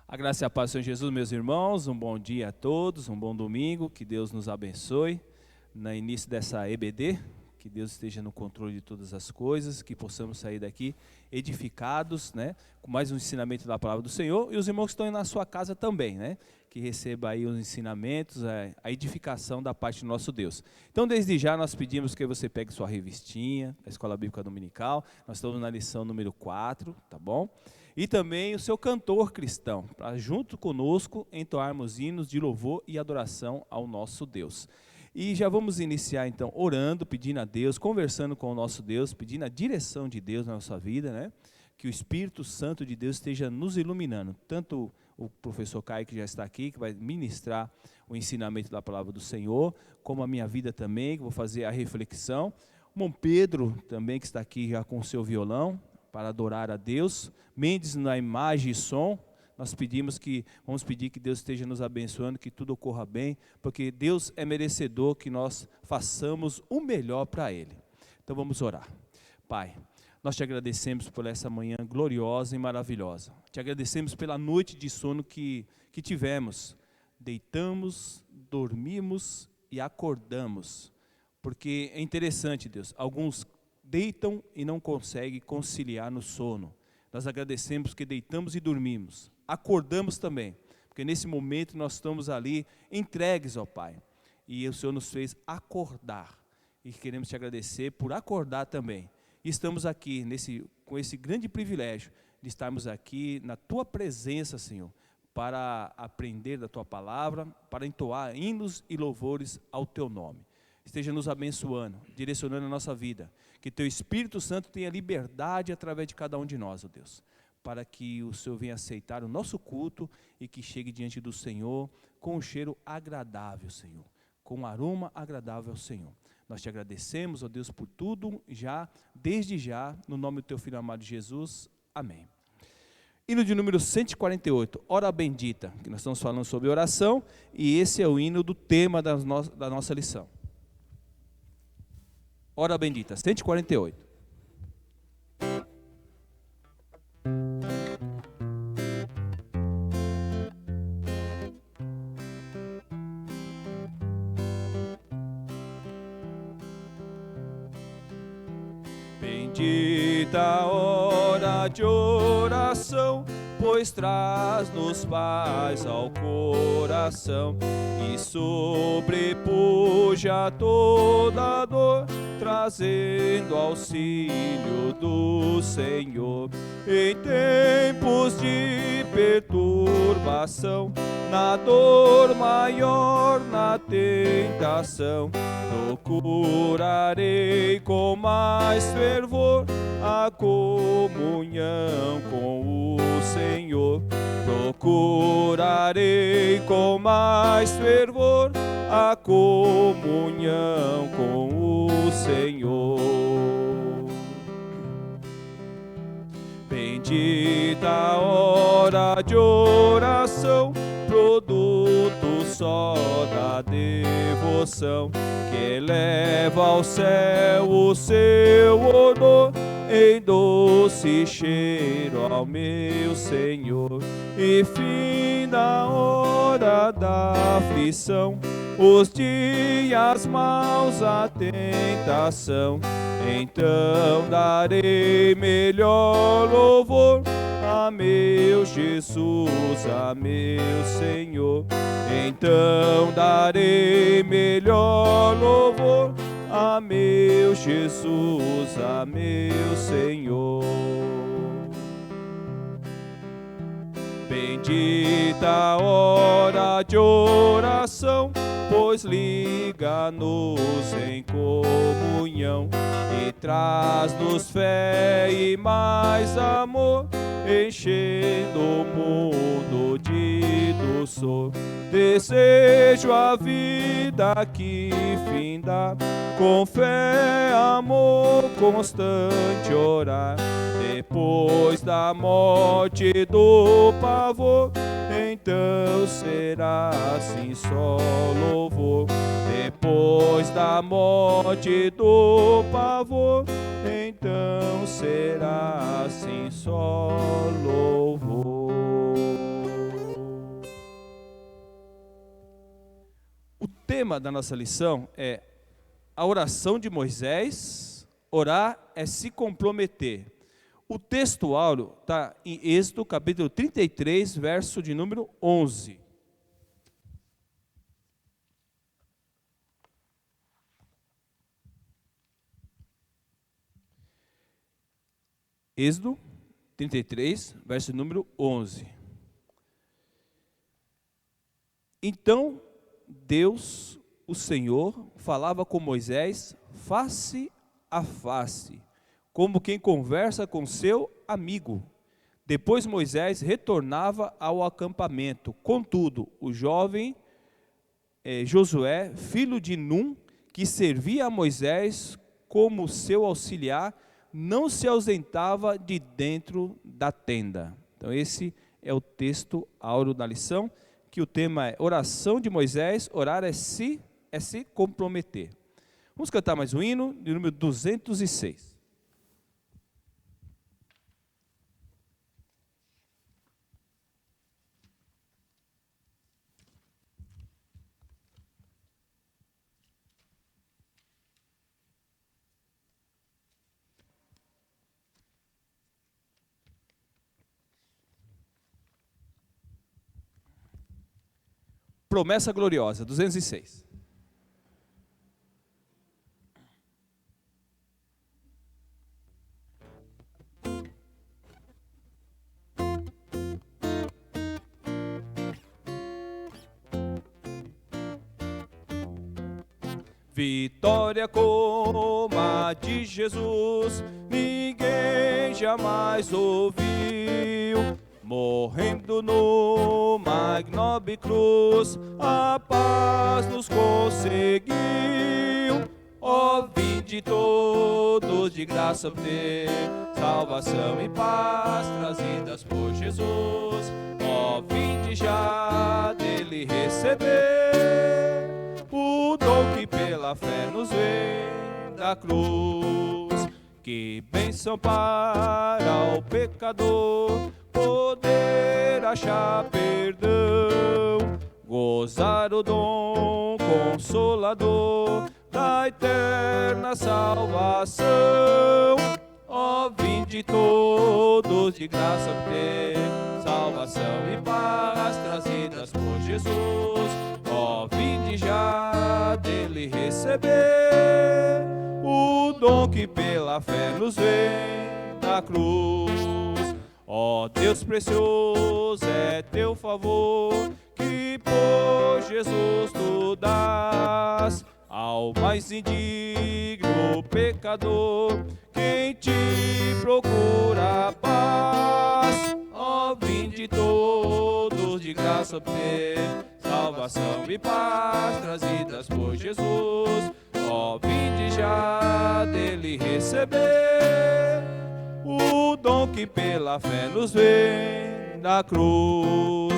A graça e a paz do Senhor Jesus, meus irmãos, um bom dia a todos, um bom domingo, que Deus nos abençoe no início dessa EBD, que Deus esteja no controle de todas as coisas, que possamos sair daqui edificados, né, com mais um ensinamento da palavra do Senhor, e os irmãos que estão na sua casa também, né, que receba aí os ensinamentos, a edificação da parte do nosso Deus. Então, desde já, nós pedimos que você pegue sua revistinha da Escola Bíblica Dominical, nós estamos na lição número 4, tá bom? E também o seu cantor cristão, para junto conosco entoarmos hinos de louvor e adoração ao nosso Deus. E já vamos iniciar então orando, pedindo a Deus, conversando com o nosso Deus, pedindo a direção de Deus na nossa vida, né? Que o Espírito Santo de Deus esteja nos iluminando, tanto o professor Caio que já está aqui, que vai ministrar o ensinamento da palavra do Senhor, como a minha vida também, que vou fazer a reflexão. O irmão Pedro também que está aqui já com o seu violão, para adorar a Deus. Mendes na imagem e som, vamos pedir que Deus esteja nos abençoando, que tudo ocorra bem, porque Deus é merecedor que nós façamos o melhor para Ele. Então vamos orar. Pai, nós te agradecemos por essa manhã gloriosa e maravilhosa. Te agradecemos pela noite de sono que tivemos. Deitamos, dormimos e acordamos. Porque é interessante, Deus, alguns deitam e não conseguem conciliar no sono. Nós agradecemos que deitamos e dormimos. Acordamos também, porque nesse momento nós estamos ali entregues ao Pai. E o Senhor nos fez acordar. E queremos te agradecer por acordar também. E estamos aqui com esse grande privilégio de estarmos aqui na Tua presença, Senhor, para aprender da Tua palavra, para entoar hinos e louvores ao Teu nome. Esteja nos abençoando, direcionando a nossa vida. Que Teu Espírito Santo tenha liberdade através de cada um de nós, ó Deus. Para que o Senhor venha aceitar o nosso culto e que chegue diante do Senhor com um cheiro agradável, Senhor. Com um aroma agradável ao Senhor. Nós te agradecemos, ó Deus, por tudo, desde já, no nome do Teu Filho amado Jesus. Amém. Hino de número 148, Hora Bendita, que nós estamos falando sobre oração, e esse é o hino do tema da nossa lição. Hora Bendita, 148. Bendita hora de oração, pois traz-nos paz ao coração e sobrepuja toda dor, trazendo auxílio do Senhor. Em tempos de perturbação, na dor maior, na tentação, procurarei com mais fervor a comunhão com o Senhor. Procurarei com mais fervor a comunhão com o Senhor. Bendita hora de oração, produto só da devoção, que eleva ao céu o seu odor, em doce cheiro ao meu Senhor. E fim da hora da aflição, os dias maus, a tentação, então darei melhor louvor a meu Jesus, a meu Senhor. Então darei melhor louvor a meu Jesus, a meu Senhor. Bendita hora de oração, pois liga-nos em comunhão e traz-nos fé e mais amor, enchendo o mundo de doçor. Desejo a vida que finda, com fé, amor, constante orar. Depois da morte do pavor, então será assim só louvor. Depois da morte do pavor, então será assim só louvor. tema da nossa lição é a oração de Moisés. Orar é se comprometer. O texto áureo está em Êxodo, capítulo 33, verso de número 11. Êxodo 33, verso número 11. Então, Deus, o Senhor, falava com Moisés face a face, como quem conversa com seu amigo. Depois Moisés retornava ao acampamento. Contudo, o jovem Josué, filho de Num, que servia a Moisés como seu auxiliar, não se ausentava de dentro da tenda. Então esse é o texto áureo da lição, que o tema é oração de Moisés. Orar é se comprometer. Vamos cantar mais um hino, de número 206. Promessa gloriosa, 206. Vitória como a de Jesus, ninguém jamais ouviu. Morrendo numa ignóbil cruz, a paz nos conseguiu. Ó, vinde todos de graça obter salvação e paz trazidas por Jesus. Ó, vinde já dele receber o dom que pela fé nos vem da cruz. Que bênção para o pecador poder achar perdão, gozar o dom consolador da eterna salvação. Ó, vinde todos de graça obter salvação e paz trazidas por Jesus. Ó, vinde já dele receber o dom que pela fé nos vem da cruz. Ó, Deus precioso, é teu favor que por Jesus tu dás ao mais indigno pecador, quem te procura a paz. Ó, vinde todos de graça obter salvação e paz trazidas por Jesus. Ó, vinde já dele receber o dom que pela fé nos vem da cruz.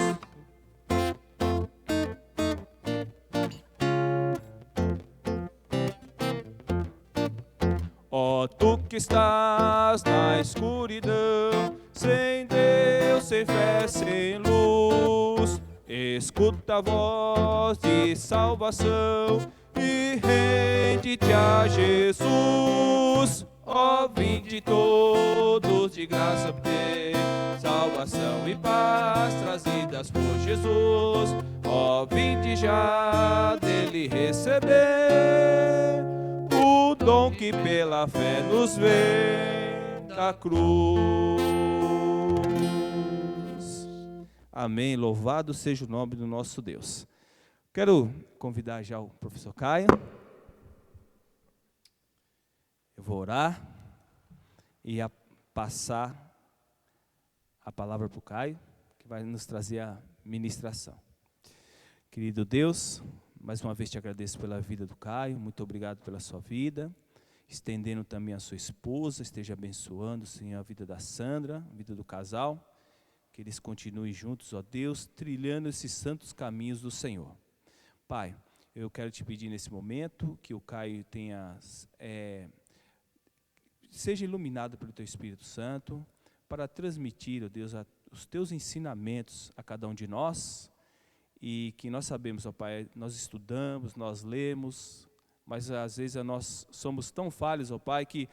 Ó, tu que estás na escuridão, sem Deus, sem fé, sem luz, escuta a voz de salvação e rende-te a Jesus. Ó, vinde todos de graça obter salvação e paz trazidas por Jesus. Ó, vinde já dele receber o dom que pela fé nos vem da cruz. Amém. Louvado seja o nome do nosso Deus. Quero convidar já o professor Caio. Eu vou orar e passar a palavra para o Caio, que vai nos trazer a ministração. Querido Deus, mais uma vez te agradeço pela vida do Caio, muito obrigado pela sua vida, estendendo também a sua esposa, esteja abençoando, Senhor, a vida da Sandra, a vida do casal, que eles continuem juntos, ó Deus, trilhando esses santos caminhos do Senhor. Pai, eu quero te pedir nesse momento que o Caio tenha... seja iluminado pelo Teu Espírito Santo, para transmitir, ó Deus, os Teus ensinamentos a cada um de nós, e que nós sabemos, ó Pai, nós estudamos, nós lemos, mas às vezes nós somos tão falhos, ó Pai, que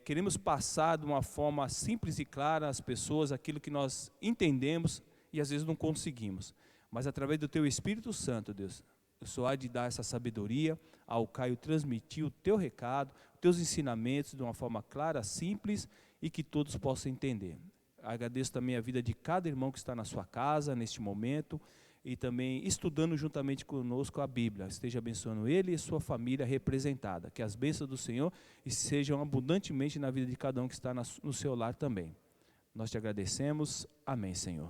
queremos passar de uma forma simples e clara às pessoas aquilo que nós entendemos e às vezes não conseguimos. Mas através do Teu Espírito Santo, Deus, o Senhor há de dar essa sabedoria ao Caio transmitir o Teu recado, os Teus ensinamentos de uma forma clara, simples e que todos possam entender. Agradeço também a vida de cada irmão que está na sua casa neste momento e também estudando juntamente conosco a Bíblia. Esteja abençoando ele e sua família representada. Que as bênçãos do Senhor sejam abundantemente na vida de cada um que está no seu lar também. Nós te agradecemos. Amém, Senhor.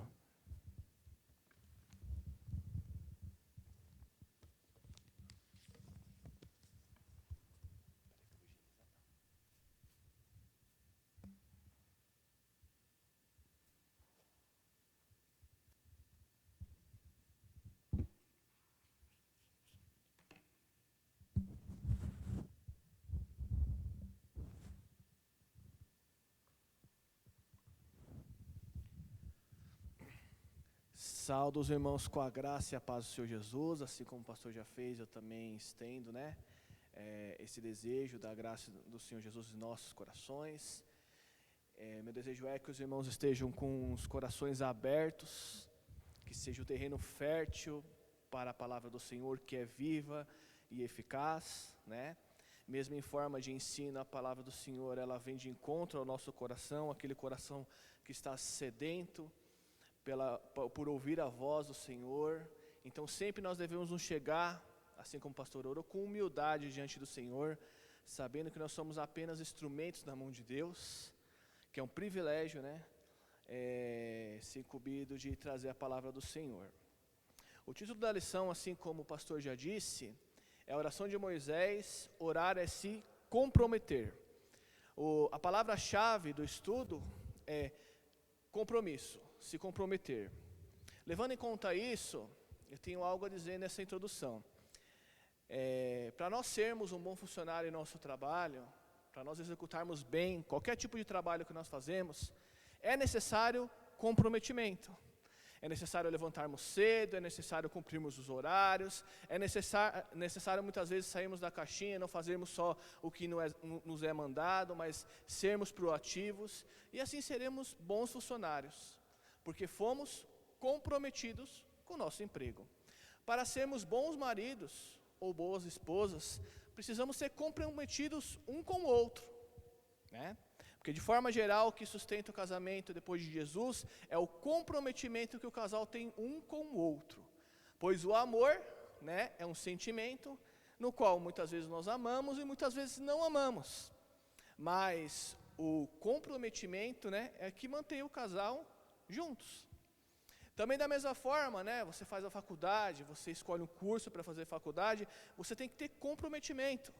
Saúdo os irmãos com a graça e a paz do Senhor Jesus, assim como o pastor já fez, eu também estendo, esse desejo da graça do Senhor Jesus em nossos corações. Meu desejo é que os irmãos estejam com os corações abertos, que seja o terreno fértil para a palavra do Senhor, que é viva e eficaz, Mesmo em forma de ensino, a palavra do Senhor, ela vem de encontro ao nosso coração, aquele coração que está sedento por ouvir a voz do Senhor. Então sempre nós devemos nos chegar, assim como o pastor orou, com humildade diante do Senhor, sabendo que nós somos apenas instrumentos na mão de Deus, que é um privilégio, ser incumbido de trazer a palavra do Senhor. O título da lição, assim como o pastor já disse, é a oração de Moisés. Orar é se comprometer. A palavra-chave do estudo é compromisso, se comprometer. Levando em conta isso, eu tenho algo a dizer nessa introdução. Para nós sermos um bom funcionário em nosso trabalho, para nós executarmos bem qualquer tipo de trabalho que nós fazemos, é necessário comprometimento. É necessário levantarmos cedo, é necessário cumprirmos os horários, é necessário muitas vezes sairmos da caixinha, não fazermos só o que nos é mandado, mas sermos proativos, e assim seremos bons funcionários, porque fomos comprometidos com o nosso emprego. Para sermos bons maridos ou boas esposas, precisamos ser comprometidos um com o outro, Porque de forma geral o que sustenta o casamento depois de Jesus é o comprometimento que o casal tem um com o outro. Pois o amor, é um sentimento no qual muitas vezes nós amamos e muitas vezes não amamos. Mas o comprometimento, é que mantém o casal juntos. Também da mesma forma, você faz a faculdade, você escolhe um curso para fazer faculdade, você tem que ter comprometimento.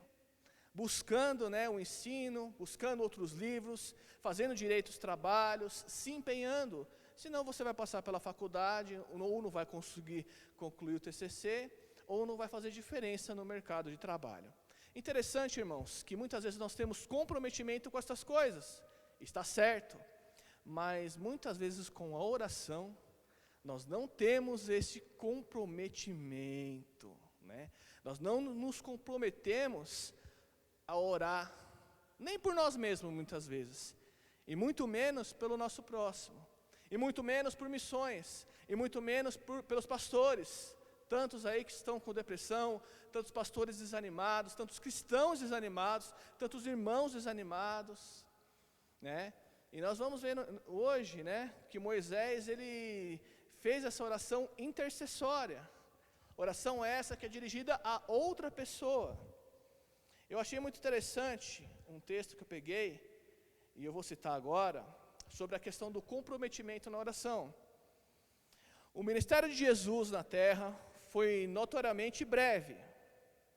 Buscando o ensino, buscando outros livros, fazendo direitos trabalhos, se empenhando, senão você vai passar pela faculdade, ou não vai conseguir concluir o TCC, ou não vai fazer diferença no mercado de trabalho. Interessante, irmãos, que muitas vezes nós temos comprometimento com essas coisas, está certo, mas muitas vezes com a oração, nós não temos esse comprometimento, Nós não nos comprometemos a orar, nem por nós mesmos muitas vezes, e muito menos pelo nosso próximo, e muito menos por missões, e muito menos pelos pastores, tantos aí que estão com depressão, tantos pastores desanimados, tantos cristãos desanimados, tantos irmãos desanimados, E nós vamos ver hoje, que Moisés, ele fez essa oração intercessória, oração essa que é dirigida a outra pessoa. Eu achei muito interessante um texto que eu peguei, e eu vou citar agora, sobre a questão do comprometimento na oração. O ministério de Jesus na terra foi notoriamente breve,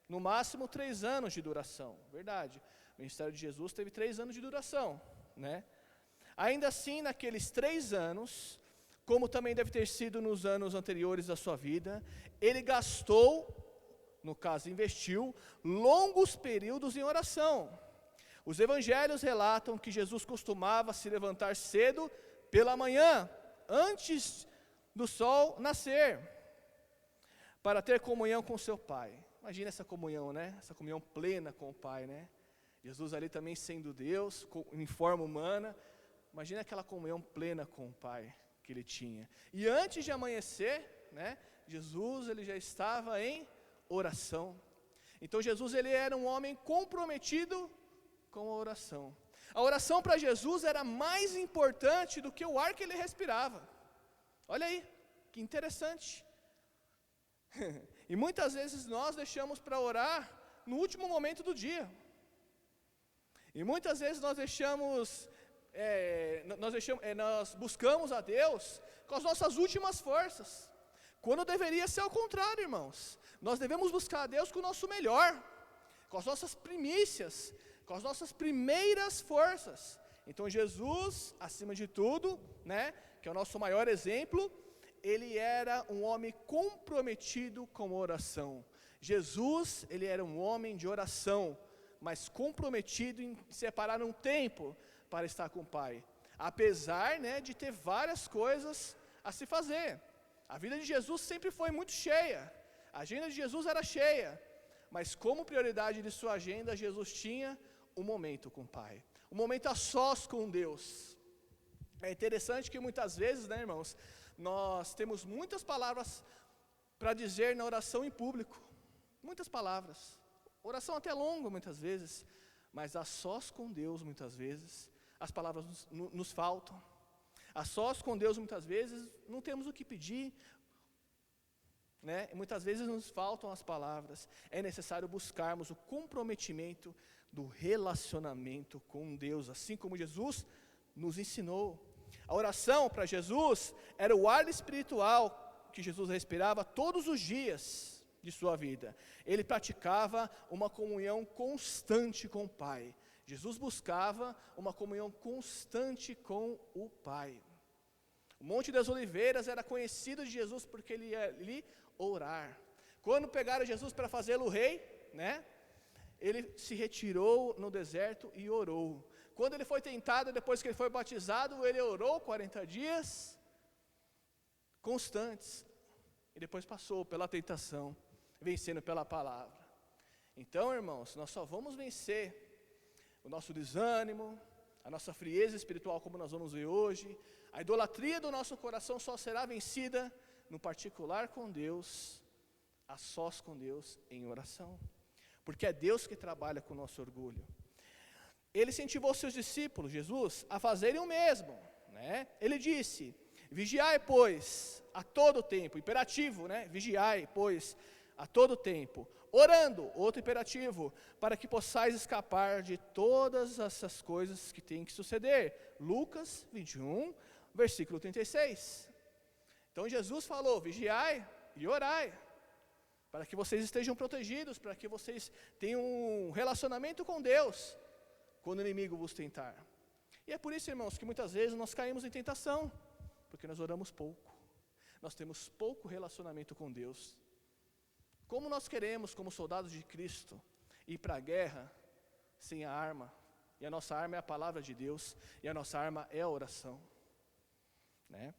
no máximo 3 anos de duração, verdade. O ministério de Jesus teve 3 anos de duração, Ainda assim, naqueles 3 anos, como também deve ter sido nos anos anteriores da sua vida, ele gastou, no caso investiu, longos períodos em oração. Os evangelhos relatam que Jesus costumava se levantar cedo pela manhã, antes do sol nascer. para ter comunhão com seu Pai. Imagina essa comunhão, né? Essa comunhão plena com o Pai, né? Jesus ali também sendo Deus, em forma humana. Imagina aquela comunhão plena com o Pai que ele tinha. E antes de amanhecer, né? Jesus ele já estava em oração. Então Jesus ele era um homem comprometido com a oração. A oração para Jesus era mais importante do que o ar que ele respirava. Olha aí, que interessante. E muitas vezes nós deixamos para orar no último momento do dia. E muitas vezes nós nós buscamos a Deus com as nossas últimas forças. Quando deveria ser ao contrário, irmãos. Nós devemos buscar a Deus com o nosso melhor, com as nossas primícias, com as nossas primeiras forças. Então Jesus, acima de tudo, né, que é o nosso maior exemplo, ele era um homem comprometido com a oração. Jesus, ele era um homem de oração, mas comprometido em separar um tempo para estar com o Pai. Apesar, né, de ter várias coisas a se fazer. A vida de Jesus sempre foi muito cheia. A agenda de Jesus era cheia. Mas como prioridade de sua agenda, Jesus tinha um momento com o Pai. Um momento a sós com Deus. É interessante que muitas vezes, né, irmãos, nós temos muitas palavras para dizer na oração em público. Muitas palavras. Oração até longa muitas vezes. Mas a sós com Deus muitas vezes, as palavras nos faltam. A sós com Deus muitas vezes não temos o que pedir, né? E muitas vezes nos faltam as palavras. É necessário buscarmos o comprometimento do relacionamento com Deus, assim como Jesus nos ensinou. A oração para Jesus era o ar espiritual que Jesus respirava todos os dias de sua vida. Ele praticava uma comunhão constante com o Pai. Jesus buscava uma comunhão constante com o Pai. O Monte das Oliveiras era conhecido de Jesus porque ele ia ali orar. Quando pegaram Jesus para fazê-lo rei, né, ele se retirou no deserto e orou. Quando ele foi tentado, depois que ele foi batizado, ele orou 40 dias constantes. E depois passou pela tentação, vencendo pela palavra. Então, irmãos, nós só vamos vencer o nosso desânimo, a nossa frieza espiritual, como nós vamos ver hoje. A idolatria do nosso coração só será vencida no particular com Deus, a sós com Deus, em oração. Porque é Deus que trabalha com o nosso orgulho. Ele incentivou seus discípulos, Jesus, a fazerem o mesmo, né? Ele disse: vigiai, pois, a todo tempo, imperativo, né? Vigiai, pois, a todo tempo, orando, outro imperativo, para que possais escapar de todas essas coisas que têm que suceder. Lucas 21, versículo 36. Então Jesus falou: vigiai e orai, para que vocês estejam protegidos, para que vocês tenham um relacionamento com Deus, quando o inimigo vos tentar. E é por isso, irmãos, que muitas vezes nós caímos em tentação, porque nós oramos pouco, nós temos pouco relacionamento com Deus. Como nós queremos, como soldados de Cristo, ir para a guerra sem a arma, e a nossa arma é a palavra de Deus, e a nossa arma é a oração, né?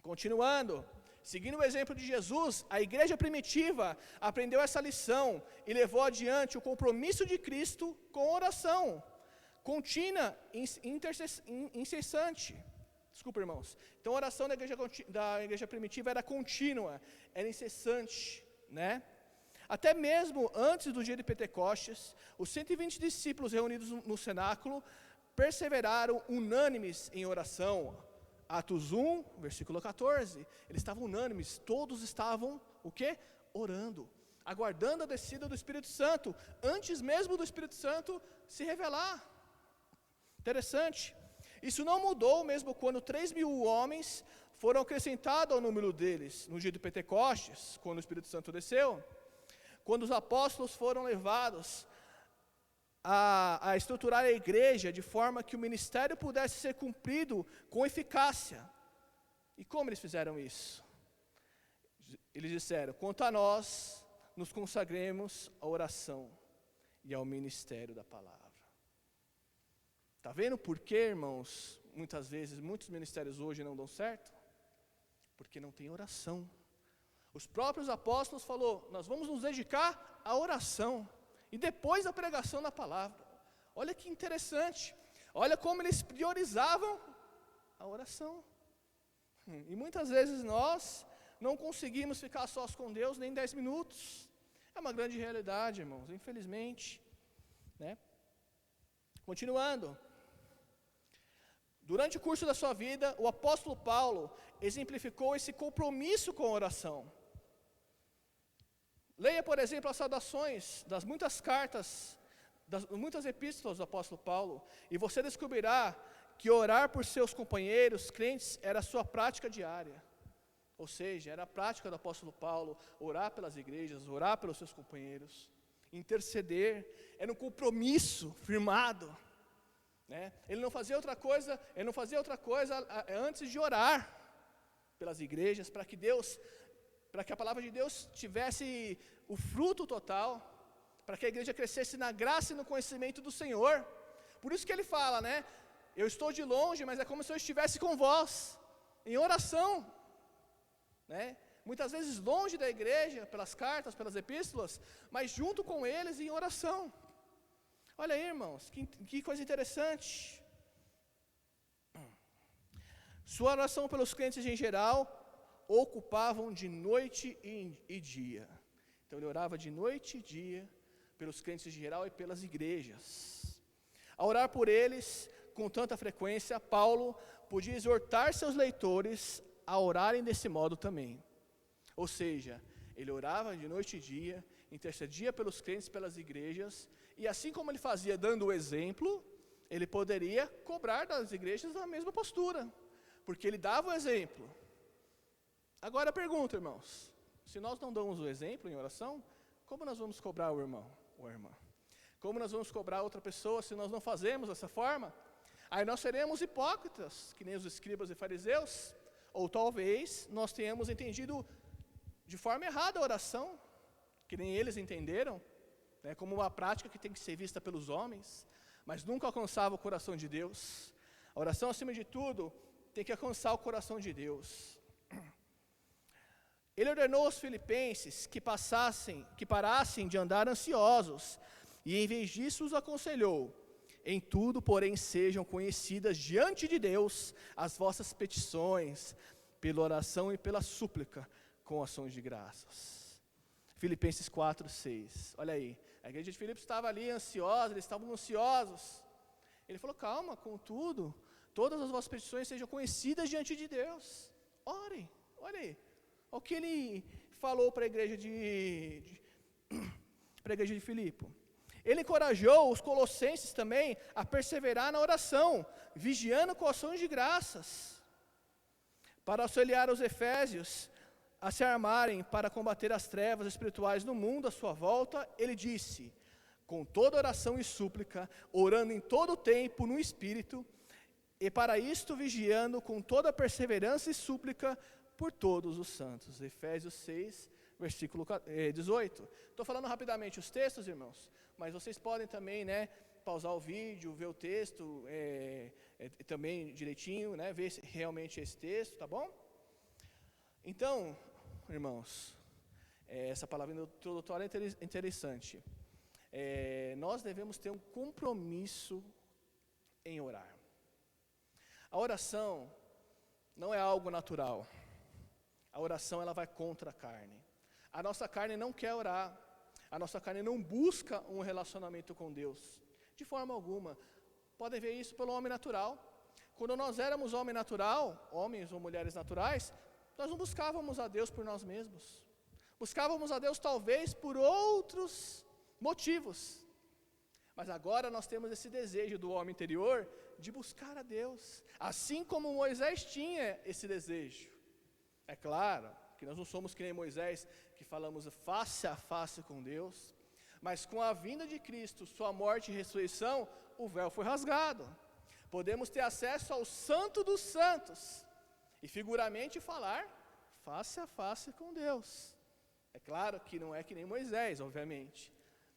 Continuando, seguindo o exemplo de Jesus, a igreja primitiva aprendeu essa lição e levou adiante o compromisso de Cristo com oração contínua, incessante. Desculpa, irmãos. Então, a oração da igreja primitiva era contínua, era incessante, né? Até mesmo antes do dia de Pentecostes, os 120 discípulos reunidos no cenáculo perseveraram unânimes em oração. Atos 1, versículo 14, eles estavam unânimes, todos estavam, o quê? Orando, aguardando a descida do Espírito Santo, antes mesmo do Espírito Santo se revelar. Interessante. Isso não mudou mesmo quando 3.000 homens foram acrescentados ao número deles, no dia de Pentecostes, quando o Espírito Santo desceu. Quando os apóstolos foram levados a estruturar a igreja de forma que o ministério pudesse ser cumprido com eficácia. E como eles fizeram isso? Eles disseram: quanto a nós, nos consagremos à oração e ao ministério da palavra. Está vendo por que, irmãos, muitas vezes, muitos ministérios hoje não dão certo? Porque não tem oração. Os próprios apóstolos falou, nós vamos nos dedicar à oração e depois à pregação da palavra. Olha que interessante, olha como eles priorizavam a oração. E muitas vezes nós não conseguimos ficar sós com Deus nem 10 minutos. É uma grande realidade, irmãos, infelizmente, né? Continuando, durante o curso da sua vida, o apóstolo Paulo exemplificou esse compromisso com a oração. Leia, por exemplo, as saudações das muitas cartas, das muitas epístolas do apóstolo Paulo, e você descobrirá que orar por seus companheiros crentes era a sua prática diária. Ou seja, era a prática do apóstolo Paulo, orar pelas igrejas, orar pelos seus companheiros, interceder, era um compromisso firmado, né? Ele não fazia outra coisa antes de orar pelas igrejas, para que a palavra de Deus tivesse o fruto total, para que a igreja crescesse na graça e no conhecimento do Senhor. Por isso que ele fala, né? Eu estou de longe, mas é como se eu estivesse com vós, em oração, né? Muitas vezes longe da igreja, pelas cartas, pelas epístolas, mas junto com eles em oração. Olha aí, irmãos, que coisa interessante. Sua oração pelos crentes em geral ocupavam de noite e dia. Então ele orava de noite e dia pelos crentes em geral e pelas igrejas. Ao orar por eles com tanta frequência, Paulo podia exortar seus leitores a orarem desse modo também. Ou seja, ele orava de noite e dia, intercedia pelos crentes, pelas igrejas, e assim como ele fazia dando o exemplo, ele poderia cobrar das igrejas a mesma postura, porque ele dava o exemplo. Agora a pergunta, irmãos, se nós não damos o exemplo em oração, como nós vamos cobrar o irmão ou a irmã? Como nós vamos cobrar outra pessoa se nós não fazemos dessa forma? Aí nós seremos hipócritas, que nem os escribas e fariseus, ou talvez nós tenhamos entendido de forma errada a oração, que nem eles entenderam, né, como uma prática que tem que ser vista pelos homens, mas nunca alcançava o coração de Deus. A oração, acima de tudo, tem que alcançar o coração de Deus. Ele ordenou aos filipenses que parassem de andar ansiosos, e em vez disso os aconselhou: em tudo, porém, sejam conhecidas diante de Deus as vossas petições, pela oração e pela súplica, com ações de graças. Filipenses 4:6. Olha aí, a igreja de Filipos estava ali ansiosa, eles estavam ansiosos. Ele falou: calma, contudo, todas as vossas petições sejam conhecidas diante de Deus. Orem, olha aí. O que ele falou para a igreja de Filipe. Ele encorajou os colossenses também a perseverar na oração, vigiando com ações de graças. Para auxiliar os efésios a se armarem para combater as trevas espirituais no mundo à sua volta, ele disse: com toda oração e súplica, orando em todo o tempo no Espírito, e para isto vigiando com toda perseverança e súplica por todos os santos. Efésios 6, versículo 18. Estou falando rapidamente os textos, irmãos, mas vocês podem também, né, pausar o vídeo, ver o texto também direitinho, né, ver realmente esse texto, tá bom? Então, irmãos, essa palavra introdutória é interessante. Nós devemos ter um compromisso em orar. A oração não é algo natural. A oração, ela vai contra a carne. A nossa carne não quer orar. A nossa carne não busca um relacionamento com Deus, de forma alguma. Podem ver isso pelo homem natural. Quando nós éramos homem natural, homens ou mulheres naturais, nós não buscávamos a Deus por nós mesmos. Buscávamos a Deus talvez por outros motivos. Mas agora nós temos esse desejo do homem interior de buscar a Deus. Assim como Moisés tinha esse desejo. É claro que nós não somos que nem Moisés, que falamos face a face com Deus, mas com a vinda de Cristo, sua morte e ressurreição, o véu foi rasgado. Podemos ter acesso ao Santo dos Santos e figuramente falar face a face com Deus. É claro que não é que nem Moisés, obviamente,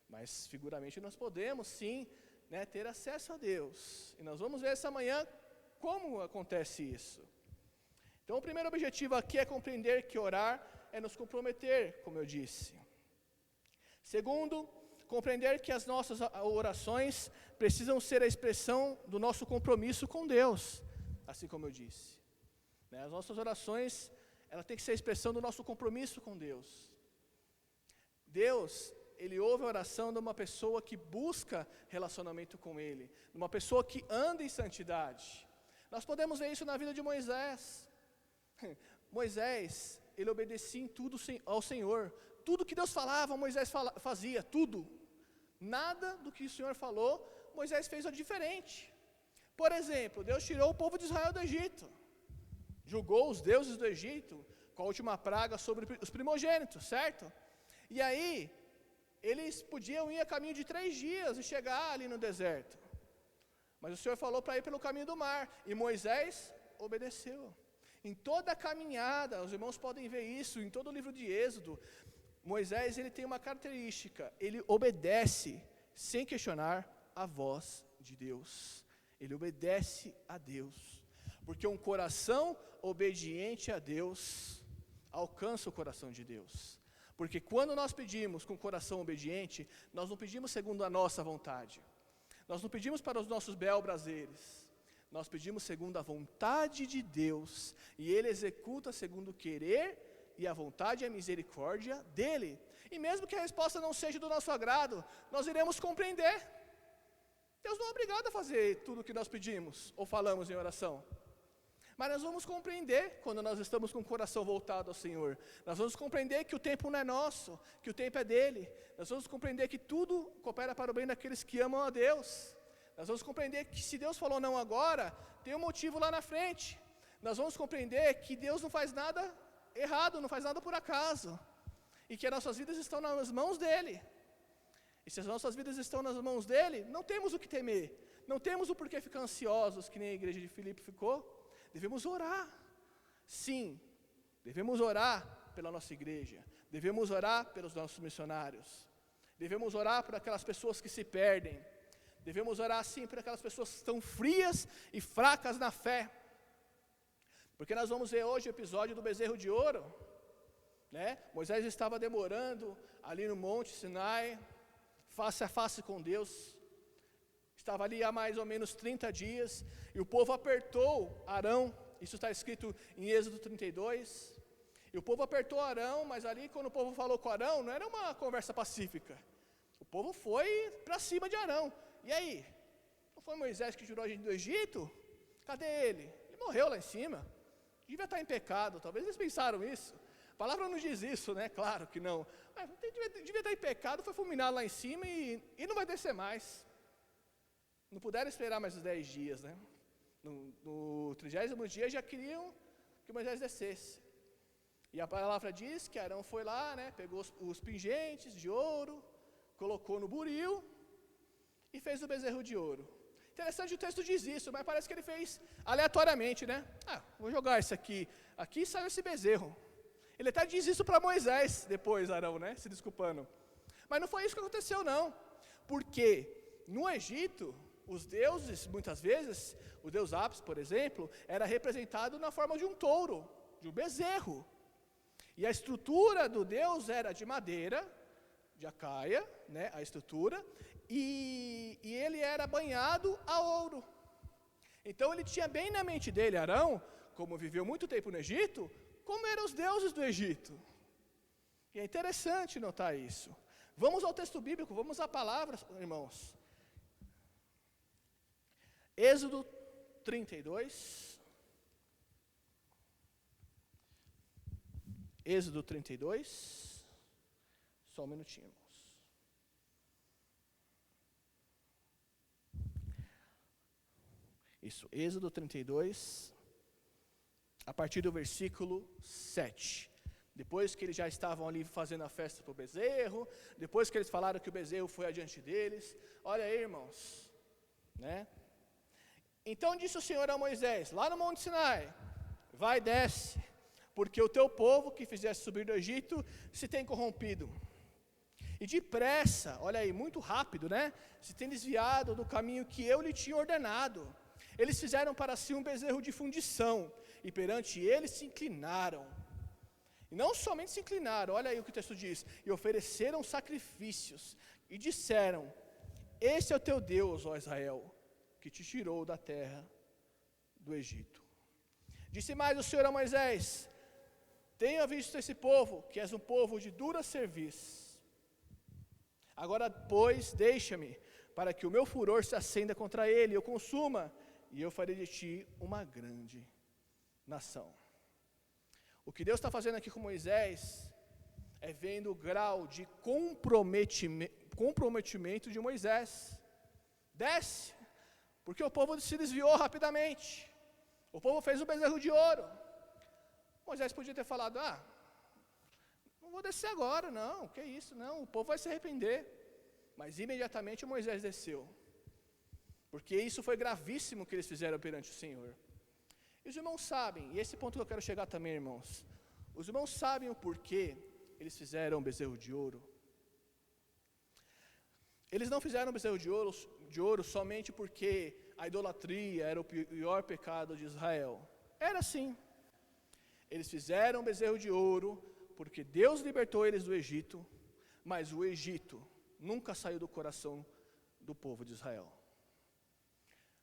mas figuramente nós podemos sim, né, ter acesso a Deus. E nós vamos ver essa manhã como acontece isso. Então o primeiro objetivo aqui é compreender que orar é nos comprometer, como eu disse. Segundo, compreender que as nossas orações precisam ser a expressão do nosso compromisso com Deus, assim como eu disse. As nossas orações, ela tem que ser a expressão do nosso compromisso com Deus. Deus, Ele ouve a oração de uma pessoa que busca relacionamento com Ele, de uma pessoa que anda em santidade. Nós podemos ver isso na vida de Moisés. Moisés, ele obedecia em tudo ao Senhor. Tudo que Deus falava, Moisés fazia, tudo. Nada do que o Senhor falou, Moisés fez diferente. Por exemplo, Deus tirou o povo de Israel do Egito. Julgou os deuses do Egito com a última praga sobre os primogênitos, certo? E aí, eles podiam ir a caminho de 3 dias e chegar ali no deserto. Mas o Senhor falou para ir pelo caminho do mar. E Moisés obedeceu. Em toda a caminhada, os irmãos podem ver isso, em todo o livro de Êxodo, Moisés, ele tem uma característica, ele obedece sem questionar a voz de Deus. Ele obedece a Deus. Porque um coração obediente a Deus alcança o coração de Deus. Porque quando nós pedimos com o coração obediente, nós não pedimos segundo a nossa vontade. Nós não pedimos para os nossos bel-prazeres. Nós pedimos segundo a vontade de Deus. E Ele executa segundo o querer e a vontade e a misericórdia dEle. E mesmo que a resposta não seja do nosso agrado, nós iremos compreender. Deus não é obrigado a fazer tudo o que nós pedimos ou falamos em oração. Mas nós vamos compreender quando nós estamos com o coração voltado ao Senhor. Nós vamos compreender que o tempo não é nosso, que o tempo é dEle. Nós vamos compreender que tudo coopera para o bem daqueles que amam a Deus. Nós vamos compreender que se Deus falou não agora, tem um motivo lá na frente. Nós vamos compreender que Deus não faz nada errado, não faz nada por acaso. E que as nossas vidas estão nas mãos dEle. E se as nossas vidas estão nas mãos dEle, não temos o que temer. Não temos o porquê ficar ansiosos, que nem a igreja de Filipe ficou. Devemos orar. Sim, devemos orar pela nossa igreja. Devemos orar pelos nossos missionários. Devemos orar por aquelas pessoas que se perdem. Devemos orar sim por aquelas pessoas que estão frias e fracas na fé. Porque nós vamos ver hoje o episódio do bezerro de ouro. Moisés estava demorando ali no Monte Sinai, face a face com Deus. Estava ali há mais ou menos 30 dias, e o povo apertou Arão, isso está escrito em Êxodo 32, e o povo apertou Arão, mas ali quando o povo falou com Arão, não era uma conversa pacífica, o povo foi para cima de Arão. E aí? Não foi Moisés que tirou a gente do Egito? Cadê ele? Ele morreu lá em cima, devia estar em pecado, talvez eles pensaram isso. A palavra não diz isso, né? Claro que não, mas devia estar em pecado, foi fulminado lá em cima e não vai descer mais. Não puderam esperar mais os 10 dias, né? No 30º dia já queriam que Moisés descesse. E a palavra diz que Arão foi lá, né? Pegou os pingentes de ouro, colocou no buril e fez o bezerro de ouro. Interessante, o texto diz isso, mas parece que ele fez aleatoriamente, né? Vou jogar isso aqui. Aqui saiu esse bezerro. Ele até diz isso para Moisés depois, Arão, né? Se desculpando. Mas não foi isso que aconteceu, não. Porque no Egito, os deuses, muitas vezes, o deus Apis, por exemplo, era representado na forma de um touro, de um bezerro. E a estrutura do deus era de madeira, de acaia, né, a estrutura, e ele era banhado a ouro. Então ele tinha bem na mente dele, Arão, como viveu muito tempo no Egito, como eram os deuses do Egito. E é interessante notar isso. Vamos ao texto bíblico, vamos à palavra, irmãos. Êxodo 32. Êxodo 32. Só um minutinho, irmãos. Isso, Êxodo 32, a partir do versículo 7. Depois que eles já estavam ali fazendo a festa para o bezerro, depois que eles falaram que o bezerro foi adiante deles, olha aí, irmãos, né? Então disse o Senhor a Moisés, lá no Monte Sinai, vai e desce, porque o teu povo que fizeste subir do Egito se tem corrompido. E depressa, olha aí, muito rápido, né? Se tem desviado do caminho que eu lhe tinha ordenado. Eles fizeram para si um bezerro de fundição, e perante ele se inclinaram. E não somente se inclinaram, olha aí o que o texto diz, e ofereceram sacrifícios, e disseram, esse é o teu Deus, ó Israel, que te tirou da terra do Egito. Disse mais o Senhor a Moisés, tenha visto esse povo, que és um povo de dura cerviz. Agora, pois, deixa-me, para que o meu furor se acenda contra ele, e eu consuma, e eu farei de ti uma grande nação. O que Deus está fazendo aqui com Moisés é vendo o grau de comprometimento de Moisés. Desce, porque o povo se desviou rapidamente. O povo fez um bezerro de ouro. Moisés podia ter falado, não vou descer agora, não, que isso, não, o povo vai se arrepender. Mas imediatamente Moisés desceu. Porque isso foi gravíssimo que eles fizeram perante o Senhor. E os irmãos sabem, e esse ponto que eu quero chegar também, irmãos. Os irmãos sabem o porquê eles fizeram um bezerro de ouro. Eles não fizeram um bezerro de ouro somente porque a idolatria era o pior pecado de Israel. Era sim. Eles fizeram um bezerro de ouro porque Deus libertou eles do Egito, mas o Egito nunca saiu do coração do povo de Israel.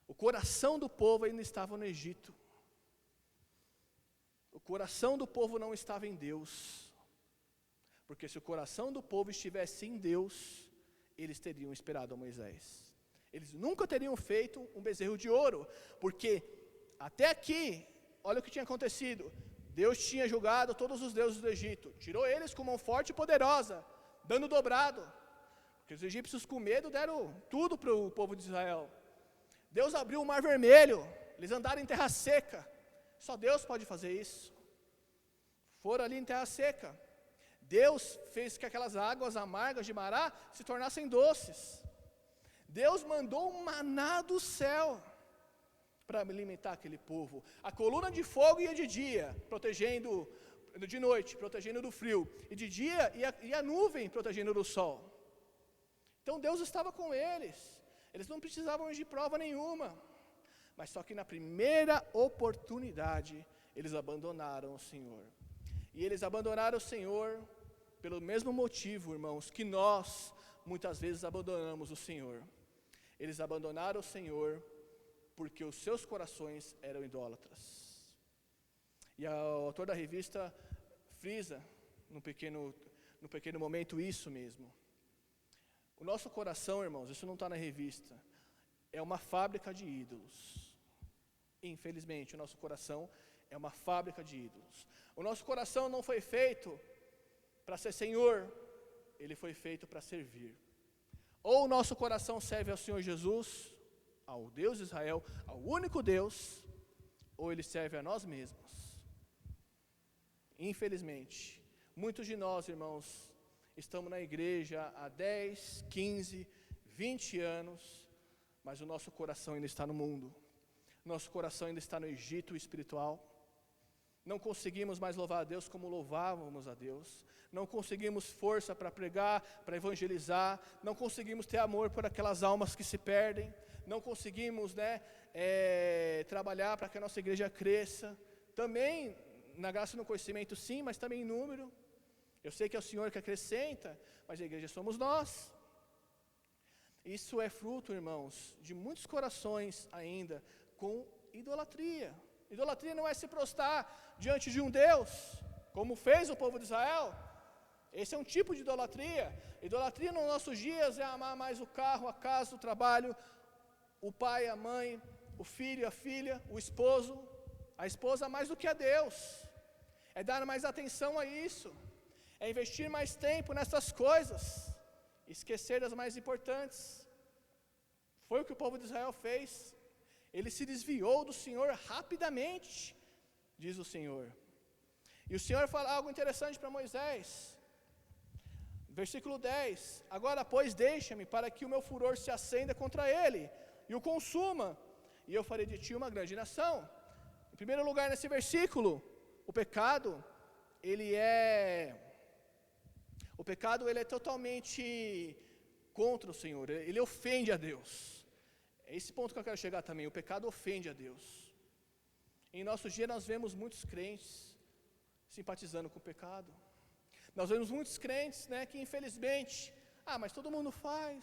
O coração do povo ainda estava no Egito. O coração do povo não estava em Deus. Porque se o coração do povo estivesse em Deus, eles teriam esperado a Moisés. Eles nunca teriam feito um bezerro de ouro, porque até aqui, olha o que tinha acontecido. Deus tinha julgado todos os deuses do Egito, tirou eles com mão forte e poderosa, dando dobrado. Porque os egípcios com medo deram tudo para o povo de Israel. Deus abriu o mar vermelho, eles andaram em terra seca. Só Deus pode fazer isso. Foram ali em terra seca. Deus fez que aquelas águas amargas de Mará se tornassem doces. Deus mandou um maná do céu para alimentar aquele povo. A coluna de fogo ia de dia, protegendo, de noite, protegendo do frio. E de dia ia a nuvem, protegendo do sol. Então Deus estava com eles. Eles não precisavam de prova nenhuma. Mas só que na primeira oportunidade, eles abandonaram o Senhor. E eles abandonaram o Senhor pelo mesmo motivo, irmãos, que nós muitas vezes abandonamos o Senhor. Eles abandonaram o Senhor porque os seus corações eram idólatras. E o autor da revista frisa, num pequeno momento, isso mesmo. O nosso coração, irmãos, isso não está na revista, é uma fábrica de ídolos. Infelizmente, o nosso coração é uma fábrica de ídolos. O nosso coração não foi feito para ser senhor, ele foi feito para servir. Ou o nosso coração serve ao Senhor Jesus, ao Deus de Israel, ao único Deus, ou ele serve a nós mesmos. Infelizmente, muitos de nós, irmãos, estamos na igreja há 10, 15, 20 anos, mas o nosso coração ainda está no mundo. Nosso coração ainda está no Egito espiritual. Não conseguimos mais louvar a Deus como louvávamos a Deus. Não conseguimos força para pregar, para evangelizar. Não conseguimos ter amor por aquelas almas que se perdem. Não conseguimos, trabalhar para que a nossa igreja cresça. Também, na graça e no conhecimento, sim, mas também em número. Eu sei que é o Senhor que acrescenta, mas a igreja somos nós. Isso é fruto, irmãos, de muitos corações ainda com idolatria. Idolatria não é se prostrar diante de um Deus, como fez o povo de Israel. Esse é um tipo de idolatria. Idolatria nos nossos dias é amar mais o carro, a casa, o trabalho, o pai, a mãe, o filho, a filha, o esposo, a esposa mais do que a Deus. É dar mais atenção a isso. É investir mais tempo nessas coisas. Esquecer das mais importantes. Foi o que o povo de Israel fez. Ele se desviou do Senhor rapidamente, diz o Senhor. E o Senhor fala algo interessante para Moisés. Versículo 10. Agora, pois, deixa-me para que o meu furor se acenda contra ele e o consuma, e eu farei de ti uma grande nação. Em primeiro lugar, nesse versículo, o pecado, ele é totalmente contra o Senhor, ele ofende a Deus. É esse ponto que eu quero chegar também, o pecado ofende a Deus. Em nossos dias nós vemos muitos crentes simpatizando com o pecado. Nós vemos muitos crentes, né, que infelizmente, mas todo mundo faz.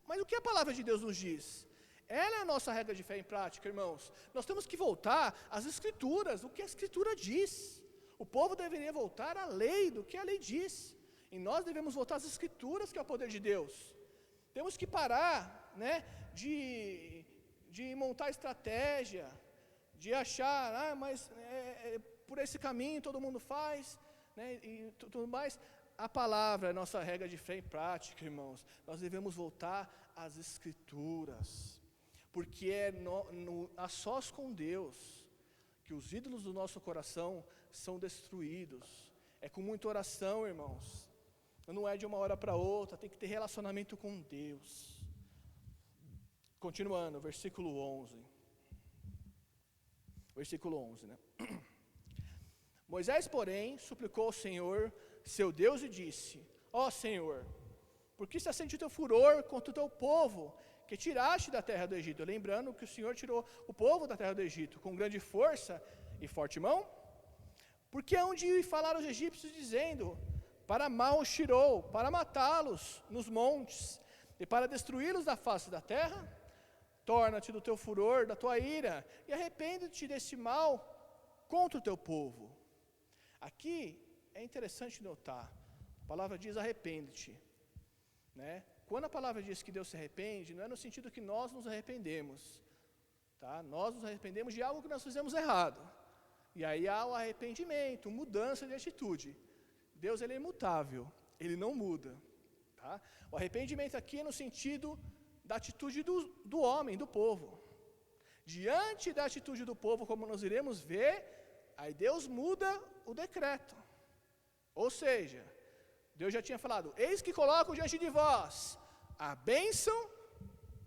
Mas o que a palavra de Deus nos diz? Ela é a nossa regra de fé em prática, irmãos. Nós temos que voltar às Escrituras, o que a Escritura diz. O povo deveria voltar à lei, do que a lei diz. E nós devemos voltar às Escrituras, que é o poder de Deus. Temos que parar, né, de montar estratégia, de achar, mas por esse caminho todo mundo faz, né, e tudo mais. A palavra é a nossa regra de fé em prática, irmãos. Nós devemos voltar às Escrituras, porque é a sós com Deus que os ídolos do nosso coração são destruídos. É com muita oração, irmãos. Não é de uma hora para outra, tem que ter relacionamento com Deus. Continuando, versículo 11. Versículo 11, né? Moisés, porém, suplicou ao Senhor, seu Deus, e disse: ó Senhor, por que se acende o teu furor contra o teu povo, que tiraste da terra do Egito? Lembrando que o Senhor tirou o povo da terra do Egito com grande força e forte mão. Porque hão de falar aos egípcios, dizendo: para mal os tirou, para matá-los nos montes, e para destruí-los da face da terra? Torna-te do teu furor, da tua ira, e arrepende-te desse mal contra o teu povo. Aqui é interessante notar, a palavra diz arrepende-te, né? Quando a palavra diz que Deus se arrepende, não é no sentido que nós nos arrependemos, tá? Nós nos arrependemos de algo que nós fizemos errado, e aí há o arrependimento, mudança de atitude. Deus, ele é imutável, ele não muda, tá? O arrependimento aqui é no sentido da atitude do homem, do povo. Diante da atitude do povo, como nós iremos ver, aí Deus muda o decreto. Ou seja, Deus já tinha falado: eis que coloco diante de vós a bênção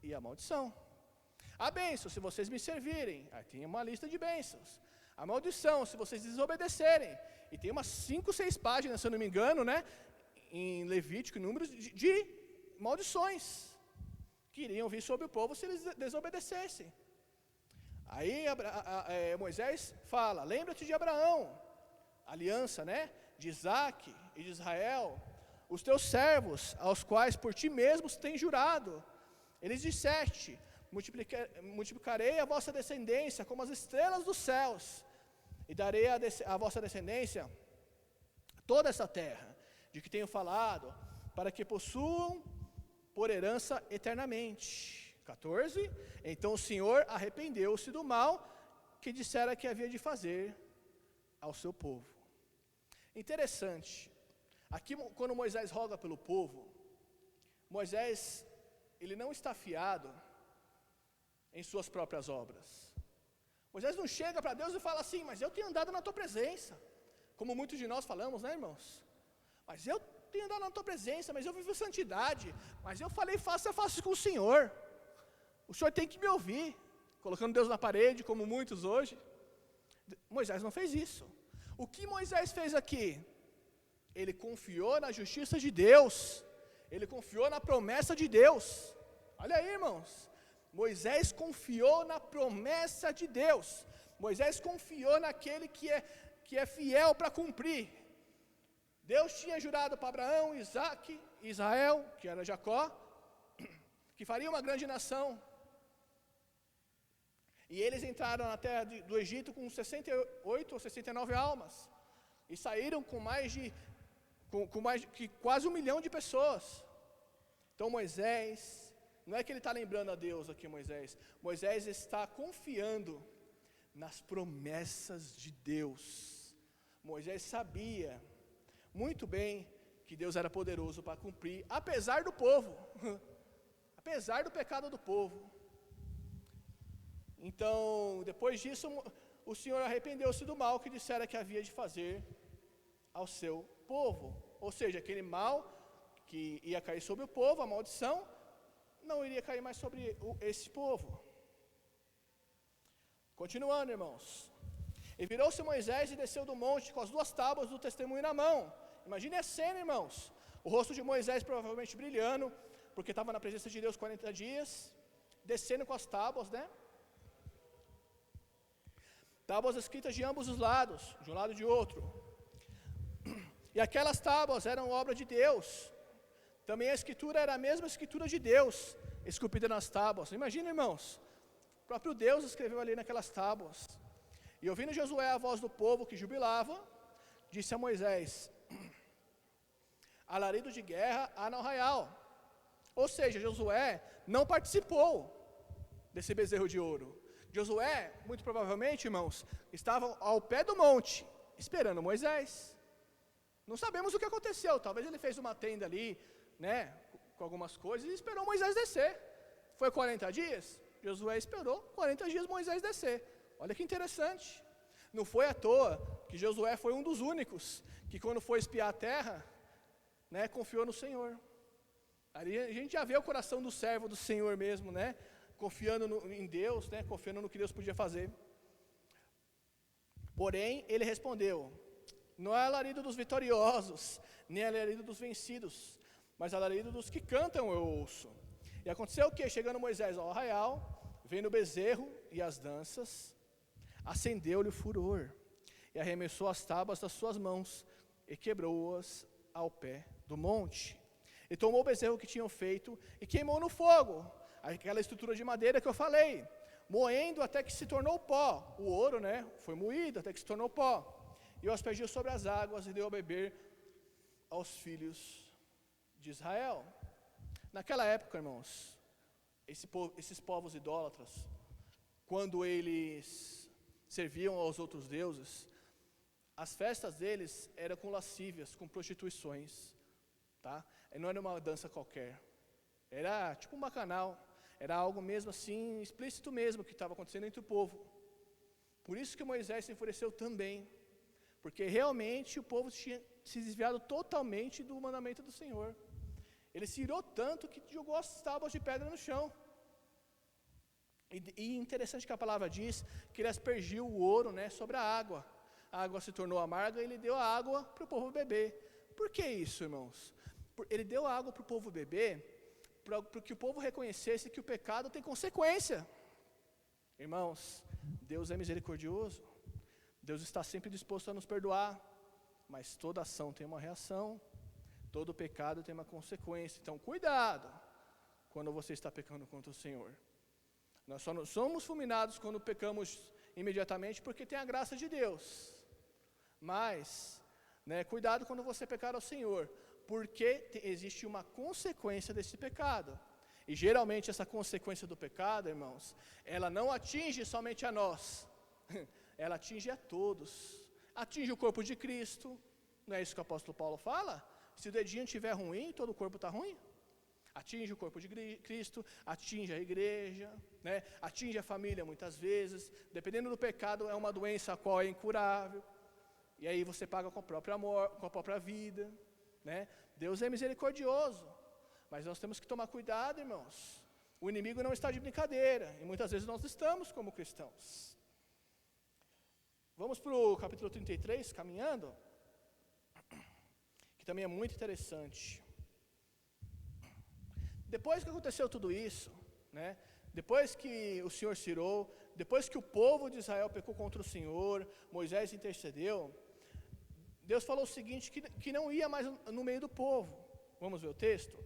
e a maldição. A bênção, se vocês me servirem, aí tem uma lista de bênçãos. A maldição, se vocês desobedecerem, e tem umas 5, 6 páginas, se eu não me engano, né, em Levítico, números de maldições que iriam vir sobre o povo se eles desobedecessem. Aí Moisés fala: lembra-te de Abraão, aliança, né, de Isaac e de Israel, os teus servos, aos quais por ti mesmos tens jurado. Eles disseste: multiplicarei a vossa descendência como as estrelas dos céus, e darei a vossa descendência toda essa terra, de que tenho falado, para que possuam por herança eternamente. 14. Então o Senhor arrependeu-se do mal que dissera que havia de fazer ao seu povo. Interessante, aqui quando Moisés roga pelo povo, Moisés, ele não está fiado em suas próprias obras. Moisés não chega para Deus e fala assim: mas eu tenho andado na tua presença, como muitos de nós falamos, né, irmãos? Mas eu tenho andado na tua presença, mas eu vivo santidade, mas eu falei face a face com o Senhor. O Senhor tem que me ouvir, colocando Deus na parede, como muitos hoje. Moisés não fez isso. O que Moisés fez aqui? Ele confiou na justiça de Deus, ele confiou na promessa de Deus. Olha aí, irmãos, Moisés confiou na promessa de Deus. Moisés confiou naquele que é fiel para cumprir. Deus tinha jurado para Abraão, Isaac, Israel, que era Jacó, que faria uma grande nação. E eles entraram na terra do Egito com 68 ou 69 almas. E saíram com mais de quase 1 milhão de pessoas. Então Moisés, não é que ele está lembrando a Deus aqui, Moisés está confiando nas promessas de Deus. Moisés sabia muito bem que Deus era poderoso para cumprir, apesar do povo, apesar do pecado do povo. Então, depois disso, o Senhor arrependeu-se do mal que dissera que havia de fazer ao seu povo. Ou seja, aquele mal que ia cair sobre o povo, a maldição, não iria cair mais sobre esse povo. Continuando, irmãos. E virou-se Moisés e desceu do monte com as 2 tábuas do testemunho na mão. Imagine a cena, irmãos. O rosto de Moisés provavelmente brilhando, porque estava na presença de Deus 40 dias, descendo com as tábuas, né? tábuas escritas de ambos os lados, de um lado e de outro. E aquelas tábuas eram obra de Deus. Também a escritura era a mesma escritura de Deus, esculpida nas tábuas. Imagina, irmãos, o próprio Deus escreveu ali naquelas tábuas. E ouvindo Josué a voz do povo que jubilava, disse a Moisés: alarido de guerra há no arraial. Ou seja, Josué não participou desse bezerro de ouro. Josué, muito provavelmente, irmãos, estava ao pé do monte, esperando Moisés. Não sabemos o que aconteceu, talvez ele fez uma tenda ali, né, com algumas coisas e esperou Moisés descer. Foi 40 dias? Josué esperou 40 dias Moisés descer. Olha que interessante. Não foi à toa que Josué foi um dos únicos que quando foi espiar a terra, né, confiou no Senhor. Ali a gente já vê o coração do servo do Senhor mesmo, né, confiando em Deus, né, confiando no que Deus podia fazer. Porém, ele respondeu: não é alarido dos vitoriosos, nem alarido dos vencidos, mas alarido dos que cantam eu ouço. E aconteceu o que? Chegando Moisés ao arraial, vendo o bezerro e as danças, acendeu-lhe o furor, e arremessou as tábuas das suas mãos, e quebrou-as ao pé do monte. E tomou o bezerro que tinham feito, e queimou no fogo, aquela estrutura de madeira que eu falei, moendo até que se tornou pó. O ouro, né, foi moído até que se tornou pó. E o aspergiu sobre as águas, e deu a beber aos filhos de Israel. Naquela época, irmãos, esses povos idólatras, quando eles serviam aos outros deuses, as festas deles eram com lascívias, com prostituições, tá? E não era uma dança qualquer, era tipo um bacanal, era algo mesmo assim, explícito mesmo, que estava acontecendo entre o povo. Por isso que Moisés se enfureceu também, porque realmente o povo tinha se desviado totalmente do mandamento do Senhor. Ele se irou tanto que jogou as tábuas de pedra no chão. E interessante que a palavra diz que ele aspergiu o ouro, né, sobre a água. A água se tornou amarga e ele deu a água para o povo beber. Por que isso, irmãos? Ele deu a água para o povo beber, para que o povo reconhecesse que o pecado tem consequência. Irmãos, Deus é misericordioso. Deus está sempre disposto a nos perdoar. Mas toda ação tem uma reação. Todo pecado tem uma consequência. Então, cuidado quando você está pecando contra o Senhor. Nós só não somos fulminados quando pecamos imediatamente, porque tem a graça de Deus. Mas, né, cuidado quando você pecar ao Senhor, porque existe uma consequência desse pecado. E geralmente essa consequência do pecado, irmãos, ela não atinge somente a nós, ela atinge a todos. Atinge o corpo de Cristo, não é isso que o apóstolo Paulo fala? Se o dedinho estiver ruim, todo o corpo está ruim. Atinge o corpo de Cristo, atinge a igreja, né? Atinge a família muitas vezes. Dependendo do pecado, é uma doença a qual é incurável. E aí você paga com a própria com a própria vida, né? Deus é misericordioso, mas nós temos que tomar cuidado, irmãos. O inimigo não está de brincadeira, e muitas vezes nós estamos como cristãos. Vamos para o capítulo 33, caminhando, que também é muito interessante. Depois que aconteceu tudo isso, né, depois que o Senhor se irou, depois que o povo de Israel pecou contra o Senhor, Moisés intercedeu, Deus falou o seguinte, que não ia mais no meio do povo. Vamos ver o texto?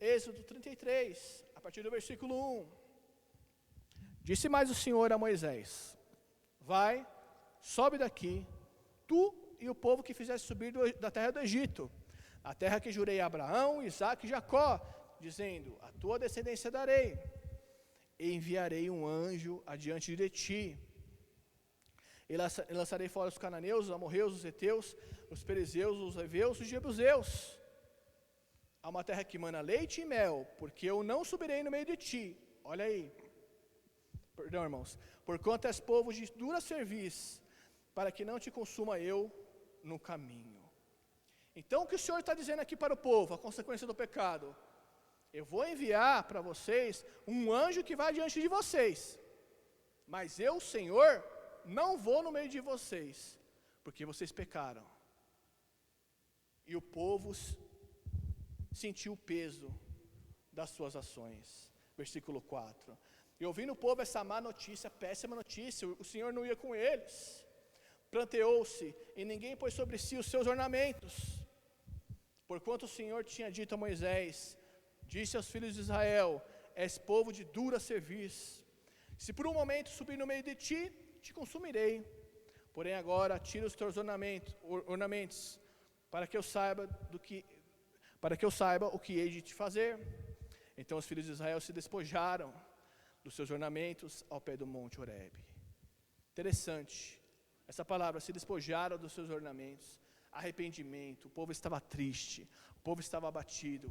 Êxodo 33, a partir do versículo 1. Disse mais o Senhor a Moisés: vai, sobe daqui, tu e o povo que fizeste subir da terra do Egito, a terra que jurei a Abraão, Isaque e Jacó, dizendo: a tua descendência darei, e enviarei um anjo adiante de ti. E lançarei fora os cananeus, os amorreus, os heteus, os perizeus, os heveus e os jebuseus. Há uma terra que mana leite e mel, porque eu não subirei no meio de ti. Olha aí. Perdão, irmãos. Porquanto és povo de dura cerviz, para que não te consuma eu no caminho. Então o que o Senhor está dizendo aqui para o povo, a consequência do pecado? Eu vou enviar para vocês um anjo que vai diante de vocês. Mas eu, Senhor, não vou no meio de vocês, porque vocês pecaram. E o povo sentiu o peso das suas ações. Versículo 4. E E ouvindo o povo essa má notícia, péssima notícia, o Senhor não ia com eles. Planteou-se, e ninguém pôs sobre si os seus ornamentos. Porquanto o Senhor tinha dito a Moisés, disse aos filhos de Israel, és povo de dura cerviz. Se por um momento subir no meio de ti, te consumirei. Porém agora tira os teus ornamentos, para que eu saiba o que hei de te fazer. Então os filhos de Israel se despojaram dos seus ornamentos ao pé do monte Horebe. Interessante, essa palavra, se despojaram dos seus ornamentos, arrependimento, o povo estava triste, o povo estava abatido,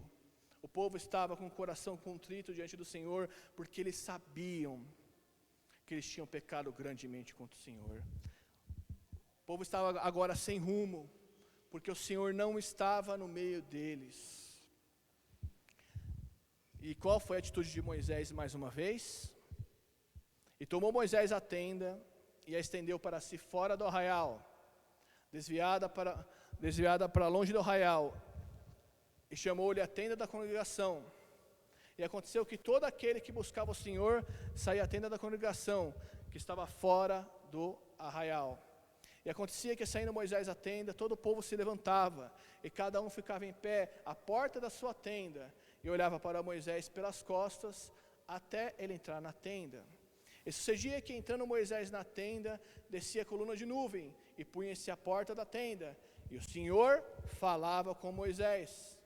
o povo estava com o coração contrito diante do Senhor, porque eles sabiam que eles tinham pecado grandemente contra o Senhor. O povo estava agora sem rumo, porque o Senhor não estava no meio deles. E qual foi a atitude de Moisés mais uma vez? E tomou Moisés a tenda e a estendeu para si fora do arraial, desviada para longe do arraial, e chamou-lhe a tenda da congregação. E aconteceu que todo aquele que buscava o Senhor saía à tenda da congregação, que estava fora do arraial. E acontecia que, saindo Moisés à tenda, todo o povo se levantava, e cada um ficava em pé à porta da sua tenda, e olhava para Moisés pelas costas, até ele entrar na tenda. E sucedia que, entrando Moisés na tenda, descia a coluna de nuvem, e punha-se à porta da tenda, e o Senhor falava com Moisés.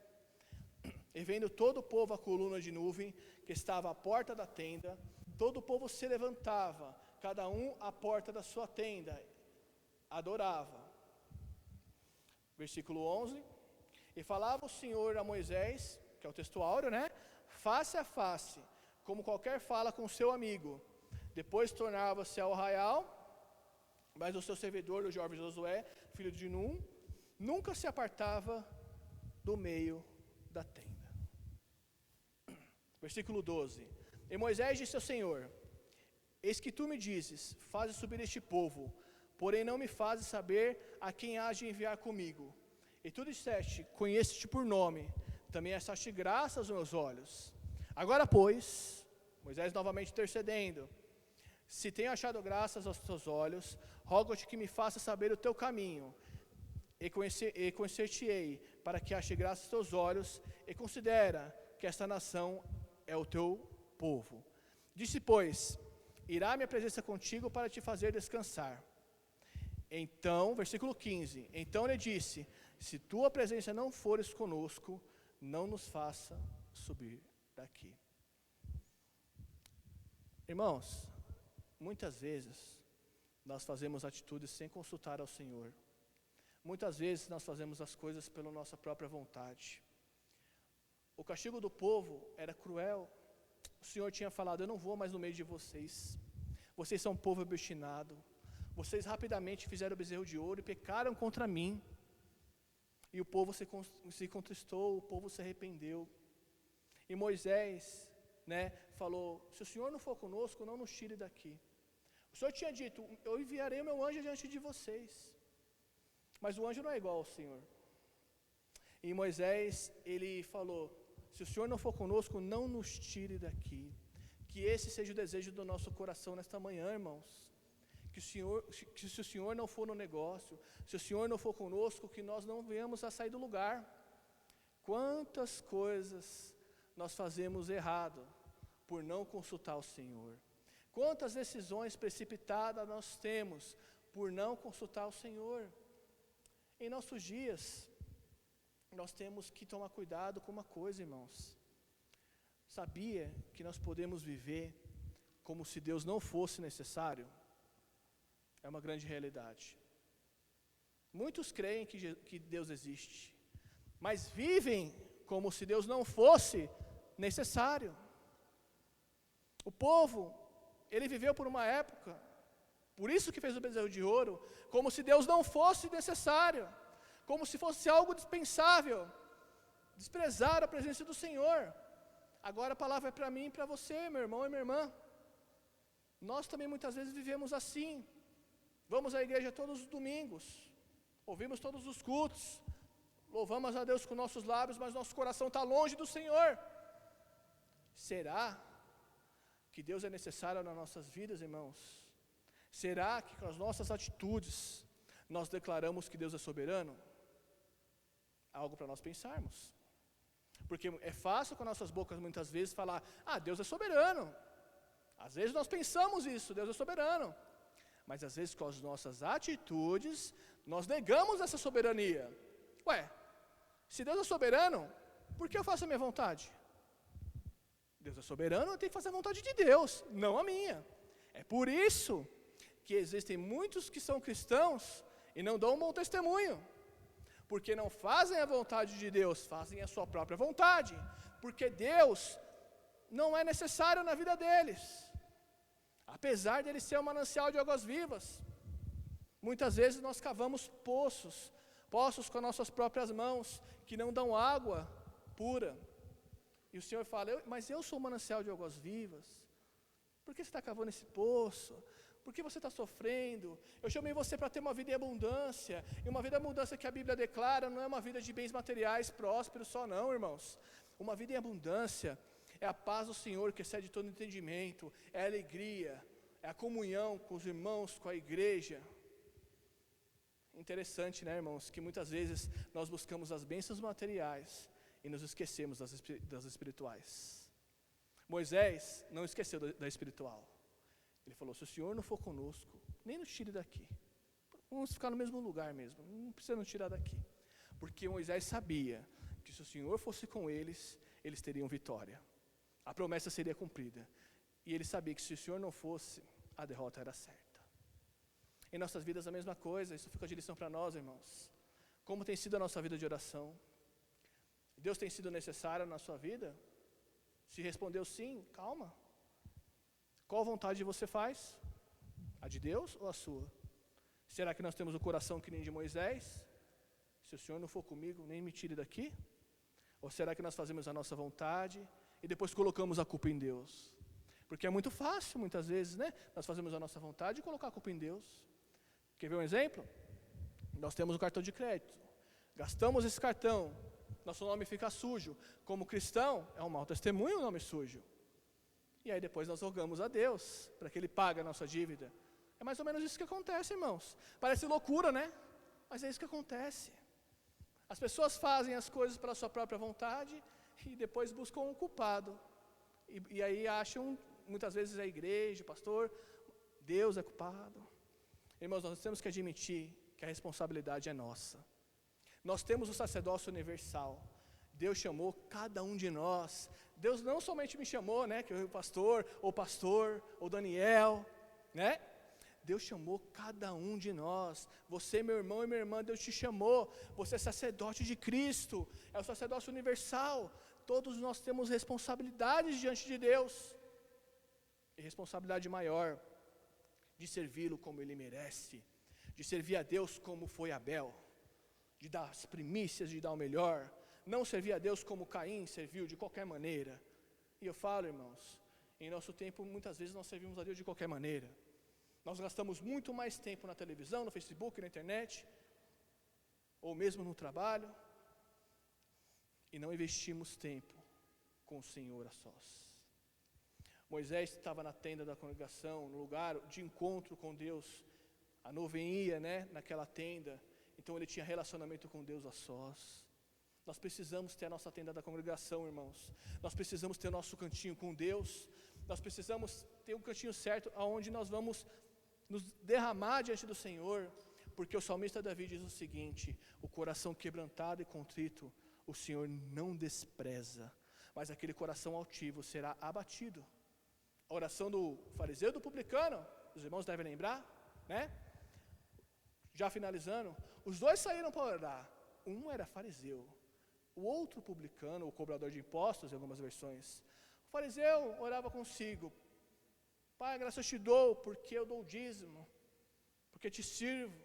E vendo todo o povo a coluna de nuvem, que estava à porta da tenda, todo o povo se levantava, cada um à porta da sua tenda, adorava. Versículo 11, e falava o Senhor a Moisés, que é o texto áureo, né? Face a face, como qualquer fala com seu amigo. Depois tornava-se ao arraial, mas o seu servidor, o jovem Josué, filho de Num, nunca se apartava do meio da tenda. Versículo 12, e Moisés disse ao Senhor, eis que tu me dizes, faze subir este povo, porém não me fazes saber a quem hás de enviar comigo. E tu disseste, conheço-te por nome, também achaste graça aos meus olhos. Agora, pois, Moisés novamente intercedendo, se tenho achado graças aos teus olhos, rogo-te que me faça saber o teu caminho, e conhecer-te-ei, para que ache graça aos teus olhos, e considera que esta nação é o teu povo. Disse, pois, irá minha presença contigo para te fazer descansar. Então, versículo 15, então ele disse, se tua presença não fores conosco, não nos faça subir daqui. Irmãos, muitas vezes nós fazemos atitudes sem consultar ao Senhor. Muitas vezes nós fazemos as coisas pela nossa própria vontade. O castigo do povo era cruel. O Senhor tinha falado, eu não vou mais no meio de vocês. Vocês são um povo obstinado. Vocês rapidamente fizeram o bezerro de ouro e pecaram contra mim. E o povo se contristou, o povo se arrependeu. E Moisés, falou, se o Senhor não for conosco, não nos tire daqui. O Senhor tinha dito, eu enviarei o meu anjo diante de vocês. Mas o anjo não é igual ao Senhor. E Moisés, ele falou, se o Senhor não for conosco, não nos tire daqui. Que esse seja o desejo do nosso coração nesta manhã, irmãos. Que se o Senhor não for no negócio, se o Senhor não for conosco, que nós não venhamos a sair do lugar. Quantas coisas nós fazemos errado por não consultar o Senhor. Quantas decisões precipitadas nós temos por não consultar o Senhor. Em nossos dias, nós temos que tomar cuidado com uma coisa, irmãos. Sabia que nós podemos viver como se Deus não fosse necessário? É uma grande realidade. Muitos creem que Deus existe, mas vivem como se Deus não fosse necessário. O povo, ele viveu por uma época, por isso que fez o bezerro de ouro, como se Deus não fosse necessário, como se fosse algo dispensável, desprezar a presença do Senhor. Agora a palavra é para mim e para você, meu irmão e minha irmã. Nós também muitas vezes vivemos assim. Vamos à igreja todos os domingos, ouvimos todos os cultos, louvamos a Deus com nossos lábios, mas nosso coração está longe do Senhor. Será que Deus é necessário nas nossas vidas, irmãos? Será que com as nossas atitudes nós declaramos que Deus é soberano? Algo para nós pensarmos. Porque é fácil com nossas bocas muitas vezes falar, Deus é soberano. Às vezes nós pensamos isso, Deus é soberano. Mas às vezes com as nossas atitudes, nós negamos essa soberania. Se Deus é soberano, por que eu faço a minha vontade? Deus é soberano, eu tenho que fazer a vontade de Deus, não a minha. É por isso que existem muitos que são cristãos e não dão um bom testemunho. Porque não fazem a vontade de Deus, fazem a sua própria vontade. Porque Deus não é necessário na vida deles. Apesar dele ser um manancial de águas vivas. Muitas vezes nós cavamos poços com nossas próprias mãos, que não dão água pura. E o Senhor fala, mas eu sou um manancial de águas vivas. Por que você está cavando esse poço? Por que você está sofrendo? Eu chamei você para ter uma vida em abundância. E uma vida em abundância que a Bíblia declara não é uma vida de bens materiais prósperos só não, irmãos. Uma vida em abundância é a paz do Senhor que excede todo entendimento. É a alegria, é a comunhão com os irmãos, com a igreja. Interessante, né, irmãos, que muitas vezes nós buscamos as bênçãos materiais e nos esquecemos das espirituais. Moisés não esqueceu da espiritual. Ele falou, se o Senhor não for conosco, nem nos tire daqui. Vamos ficar no mesmo lugar mesmo, não precisa nos tirar daqui. Porque Moisés sabia que se o Senhor fosse com eles, eles teriam vitória. A promessa seria cumprida. E ele sabia que se o Senhor não fosse, a derrota era certa. Em nossas vidas a mesma coisa, isso fica de lição para nós, irmãos. Como tem sido a nossa vida de oração? Deus tem sido necessário na sua vida? Se respondeu sim, calma. Qual vontade você faz? A de Deus ou a sua? Será que nós temos o coração que nem de Moisés? Se o Senhor não for comigo, nem me tire daqui? Ou será que nós fazemos a nossa vontade e depois colocamos a culpa em Deus? Porque é muito fácil, muitas vezes, né? Nós fazemos a nossa vontade e colocar a culpa em Deus. Quer ver um exemplo? Nós temos um cartão de crédito. Gastamos esse cartão, nosso nome fica sujo. Como cristão, é um mau testemunho o nome sujo. E aí depois nós rogamos a Deus para que Ele pague a nossa dívida. É mais ou menos isso que acontece, irmãos. Parece loucura, né? Mas é isso que acontece. As pessoas fazem as coisas pela sua própria vontade e depois buscam um culpado. E aí acham, muitas vezes a igreja, o pastor, Deus é culpado. Irmãos, nós temos que admitir que a responsabilidade é nossa. Nós temos o sacerdócio universal. Deus chamou cada um de nós. Deus não somente me chamou, né, que eu o pastor, ou Daniel, né? Deus chamou cada um de nós. Você, meu irmão e minha irmã, Deus te chamou. Você é sacerdote de Cristo, é o sacerdócio universal. Todos nós temos responsabilidades diante de Deus. E responsabilidade maior de servi-lo como Ele merece, de servir a Deus como foi Abel, de dar as primícias, de dar o melhor, não servir a Deus como Caim serviu de qualquer maneira. E eu falo, irmãos, em nosso tempo muitas vezes nós servimos a Deus de qualquer maneira. Nós gastamos muito mais tempo na televisão, no Facebook, na internet, ou mesmo no trabalho, e não investimos tempo com o Senhor a sós. Moisés estava na tenda da congregação, no lugar de encontro com Deus. A nuvem ia, né, naquela tenda, então ele tinha relacionamento com Deus a sós. Nós precisamos ter a nossa tenda da congregação, irmãos. Nós precisamos ter o nosso cantinho com Deus. Nós precisamos ter um cantinho certo aonde nós vamos nos derramar diante do Senhor. Porque o salmista Davi diz o seguinte: o coração quebrantado e contrito, o Senhor não despreza, mas aquele coração altivo será abatido. A oração do fariseu e do publicano, os irmãos devem lembrar, né? Já finalizando, os dois saíram para orar. Um era fariseu, o outro publicano, o cobrador de impostos, em algumas versões. O fariseu orava consigo: Pai, graças te dou, porque eu dou o dízimo, porque te sirvo,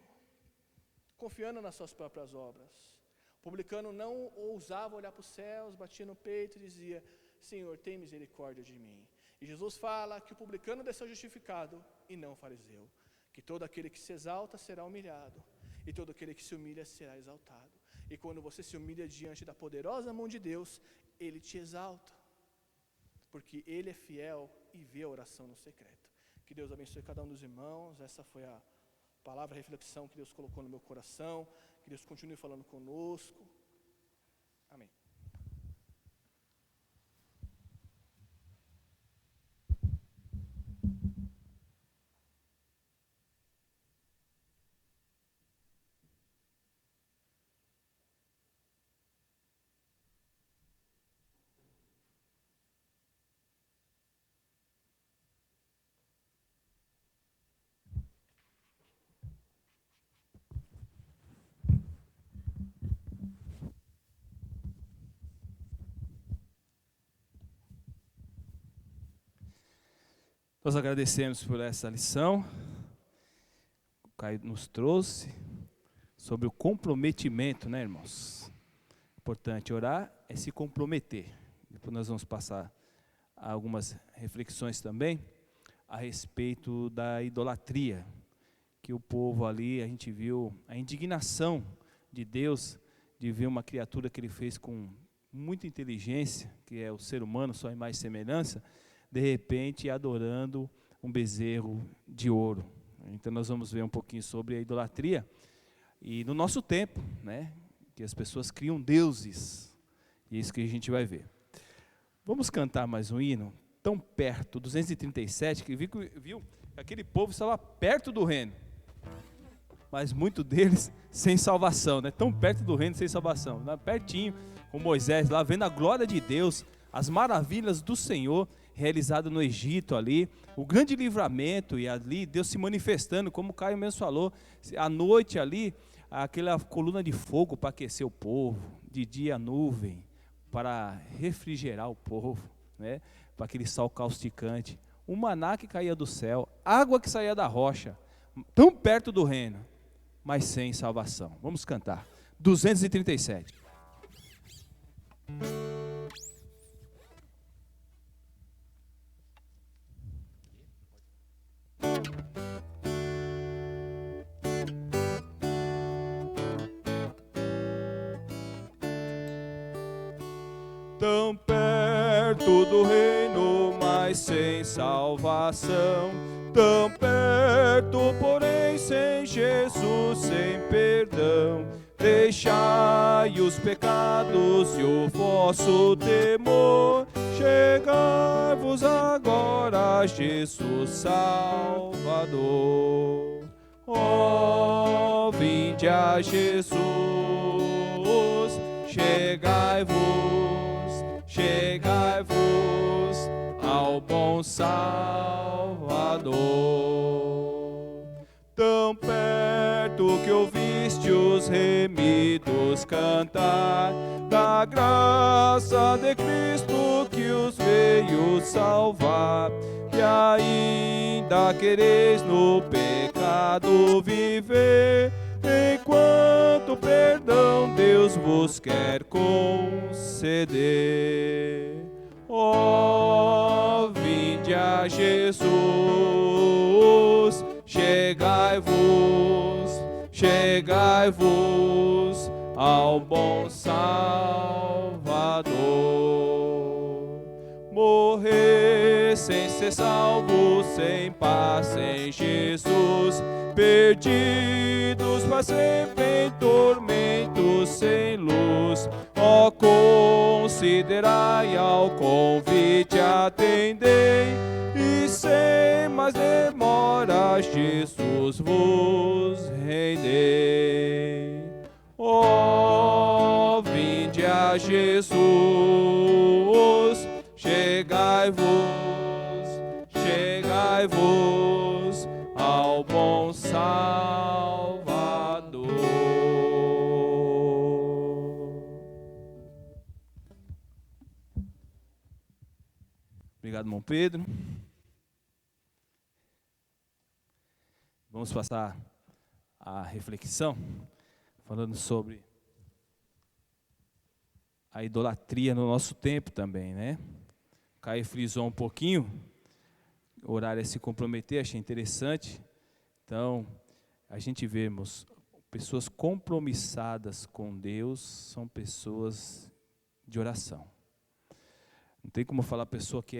confiando nas suas próprias obras. O publicano não ousava olhar para os céus, batia no peito e dizia: Senhor, tem misericórdia de mim. E Jesus fala que o publicano desceu justificado e não o fariseu. Que todo aquele que se exalta será humilhado, e todo aquele que se humilha será exaltado. E quando você se humilha diante da poderosa mão de Deus, Ele te exalta. porque Ele é fiel e vê a oração no secreto. Que Deus abençoe cada um dos irmãos. Essa foi a palavra, a reflexão que Deus colocou no meu coração. Que Deus continue falando conosco. Amém. Nós agradecemos por essa lição. O Caio nos trouxe sobre o comprometimento, né, irmãos? Importante orar é se comprometer. Depois nós vamos passar algumas reflexões também a respeito da idolatria, que o povo ali, a gente viu a indignação de Deus de ver uma criatura que Ele fez com muita inteligência, que é o ser humano, sua imagem e semelhança, de repente adorando um bezerro de ouro. Então nós vamos ver um pouquinho sobre a idolatria. E no nosso tempo, né, que as pessoas criam deuses. E é isso que a gente vai ver. Vamos cantar mais um hino, tão perto, 237, que viu que aquele povo estava perto do reino. Mas muitos deles sem salvação, né? Tão perto do reino sem salvação. Lá pertinho, com Moisés lá, vendo a glória de Deus, as maravilhas do Senhor, realizado no Egito ali, o grande livramento, e ali Deus se manifestando, como o Caio mesmo falou, à noite ali, aquela coluna de fogo para aquecer o povo, de dia a nuvem, para refrigerar o povo, né? Para aquele sol causticante, o maná que caía do céu, água que saía da rocha, tão perto do reino, mas sem salvação. Vamos cantar, 237. Tão perto do reino, mas sem salvação. Tão perto, porém sem Jesus, sem perdão. Deixai os pecados e o vosso temor. Chegai-vos agora a Jesus Salvador. Ó, vinde a Jesus, chegai-vos ao bom Salvador. Tão perto que ouviste os remidos cantar da graça de Cristo que os veio salvar, que ainda quereis no pecado viver, enquanto perdão Deus vos quer conceder. Ó, vinde a Jesus, chegai-vos ao bom Salvador. Morrer sem ser salvo, sem paz, sem Jesus, perdidos para sempre em tormentos sem luz. Ó, considerai ao convite, atendei, e sem mais demora Jesus vos rendei. Ó, vinde a Jesus, chegai-vos ao bom Salvador. Obrigado, irmão Pedro. Vamos passar a reflexão, falando sobre a idolatria no nosso tempo também, né? Caio frisou um pouquinho, o horário é se comprometer, achei interessante. Então, a gente vemos pessoas compromissadas com Deus, são pessoas de oração. Não tem como falar a pessoa que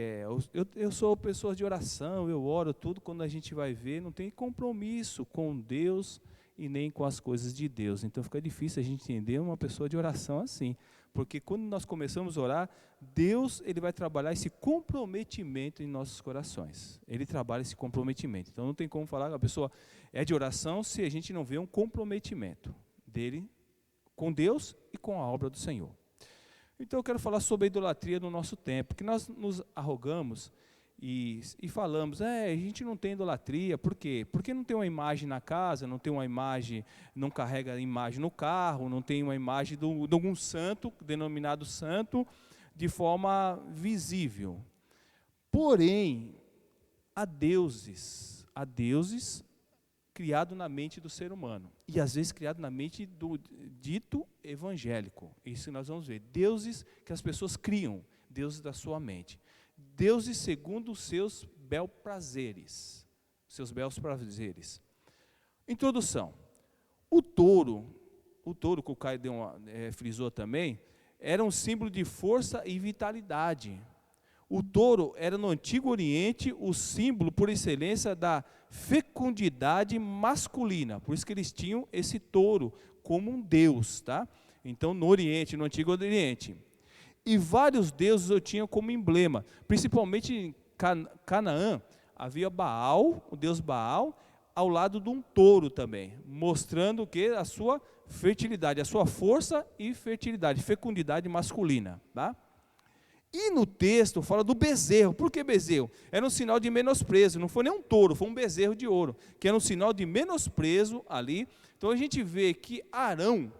eu sou pessoa de oração, eu oro tudo, quando a gente vai ver, não tem compromisso com Deus e nem com as coisas de Deus. Então fica difícil a gente entender uma pessoa de oração assim, porque quando nós começamos a orar, Deus ele vai trabalhar esse comprometimento em nossos corações. Ele trabalha esse comprometimento. Então não tem como falar que a pessoa é de oração se a gente não vê um comprometimento dele com Deus e com a obra do Senhor. Então eu quero falar sobre a idolatria no nosso tempo, que nós nos arrogamos e falamos, a gente não tem idolatria, por quê? Porque não tem uma imagem na casa, não tem uma imagem, não carrega a imagem no carro, não tem uma imagem de algum santo, denominado santo, de forma visível. Porém, há deuses criado na mente do ser humano, e às vezes criado na mente do dito evangélico. Isso nós vamos ver, deuses que as pessoas criam, deuses da sua mente, deuses segundo os seus belos prazeres. Introdução. O touro que o Caio frisou também, era um símbolo de força e vitalidade. O touro era no Antigo Oriente o símbolo por excelência da fecundidade masculina, por isso que eles tinham esse touro como um deus, tá? Então no Oriente, no Antigo Oriente, e vários deuses eu tinha como emblema, principalmente em Canaã, havia Baal, o deus Baal, ao lado de um touro também, mostrando que a sua fertilidade, a sua força e fertilidade, fecundidade masculina, tá? E no texto fala do bezerro. Por que bezerro? Era um sinal de menosprezo, não foi nem um touro, foi um bezerro de ouro, que era um sinal de menosprezo ali. Então a gente vê que Arão,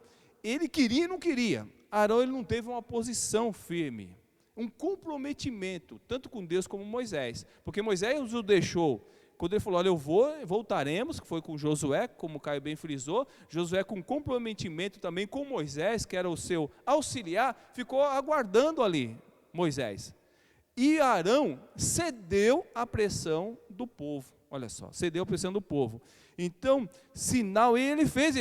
ele queria e não queria. Arão ele não teve uma posição firme, um comprometimento, tanto com Deus como Moisés. Porque Moisés o deixou, quando ele falou, olha, voltaremos, que foi com Josué, como o Caio bem frisou, Josué com comprometimento também com Moisés, que era o seu auxiliar, ficou aguardando ali Moisés. E Arão cedeu à pressão do povo. Olha só, cedeu à pressão do povo. Então, sinal, ele fez,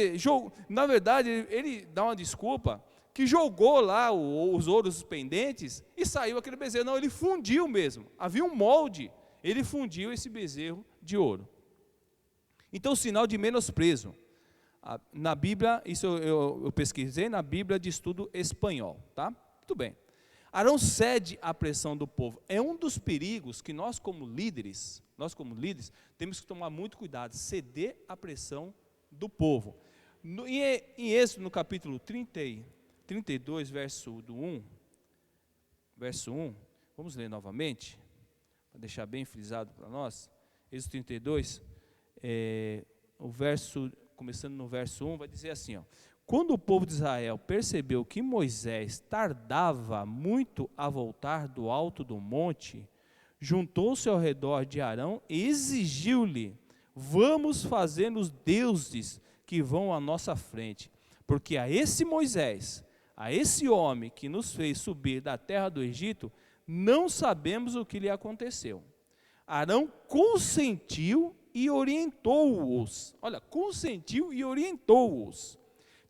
na verdade, ele dá uma desculpa, que jogou lá os ouros pendentes e saiu aquele bezerro. Não, ele fundiu mesmo. Havia um molde, ele fundiu esse bezerro de ouro. Então, sinal de menosprezo. Na Bíblia, isso eu pesquisei, na Bíblia de estudo espanhol, tá? Muito bem. Arão cede à pressão do povo. É um dos perigos que nós como líderes, temos que tomar muito cuidado, ceder à pressão do povo. Em Êxodo, no capítulo 32, verso 1, vamos ler novamente, para deixar bem frisado para nós. Êxodo 32, começando no verso 1, vai dizer assim, ó: quando o povo de Israel percebeu que Moisés tardava muito a voltar do alto do monte, juntou-se ao redor de Arão e exigiu-lhe: vamos fazer-nos deuses que vão à nossa frente, porque a esse Moisés, a esse homem que nos fez subir da terra do Egito, não sabemos o que lhe aconteceu. Arão consentiu e orientou-os. Olha, consentiu e orientou-os.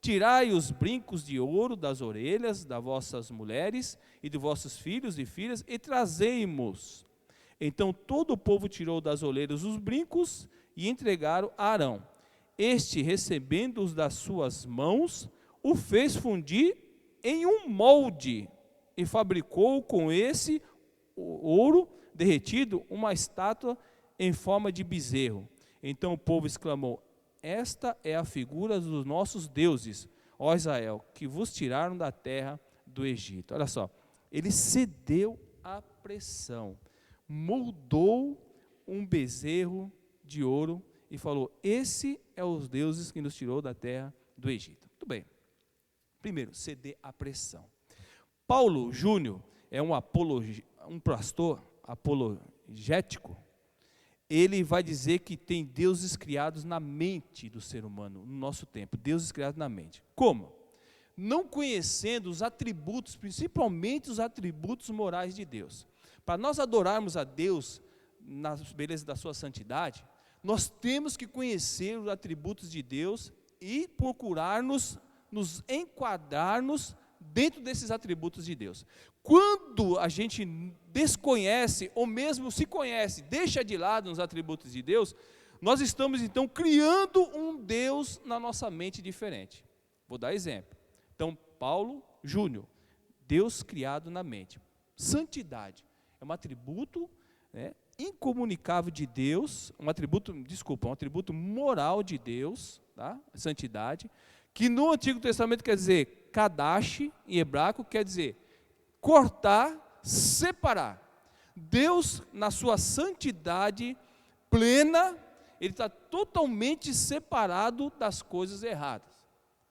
Tirai os brincos de ouro das orelhas das vossas mulheres e de vossos filhos e filhas e trazei-mos. Então todo o povo tirou das orelhas os brincos e entregaram a Arão. Este, recebendo-os das suas mãos, o fez fundir em um molde e fabricou com esse ouro derretido uma estátua em forma de bezerro. Então o povo exclamou: esta é a figura dos nossos deuses, ó Israel, que vos tiraram da terra do Egito. Olha só, ele cedeu à pressão, moldou um bezerro de ouro e falou: esse é os deuses que nos tirou da terra do Egito. Muito bem. Primeiro, ceder à pressão. Paulo Júnior é um pastor apologético. Ele vai dizer que tem deuses criados na mente do ser humano, no nosso tempo, deuses criados na mente. Como? Não conhecendo os atributos, principalmente os atributos morais de Deus. Para nós adorarmos a Deus na beleza da sua santidade, nós temos que conhecer os atributos de Deus e procurar nos enquadarmos dentro desses atributos de Deus. Quando a gente desconhece, ou mesmo se conhece, deixa de lado os atributos de Deus, nós estamos então criando um Deus na nossa mente diferente. Vou dar exemplo. Então, Paulo Júnior, Deus criado na mente. Santidade é um atributo, né, incomunicável de Deus, um atributo moral de Deus, tá? Santidade, que no Antigo Testamento quer dizer kadash, em hebraico quer dizer cortar, separar. Deus, na sua santidade plena, ele está totalmente separado das coisas erradas,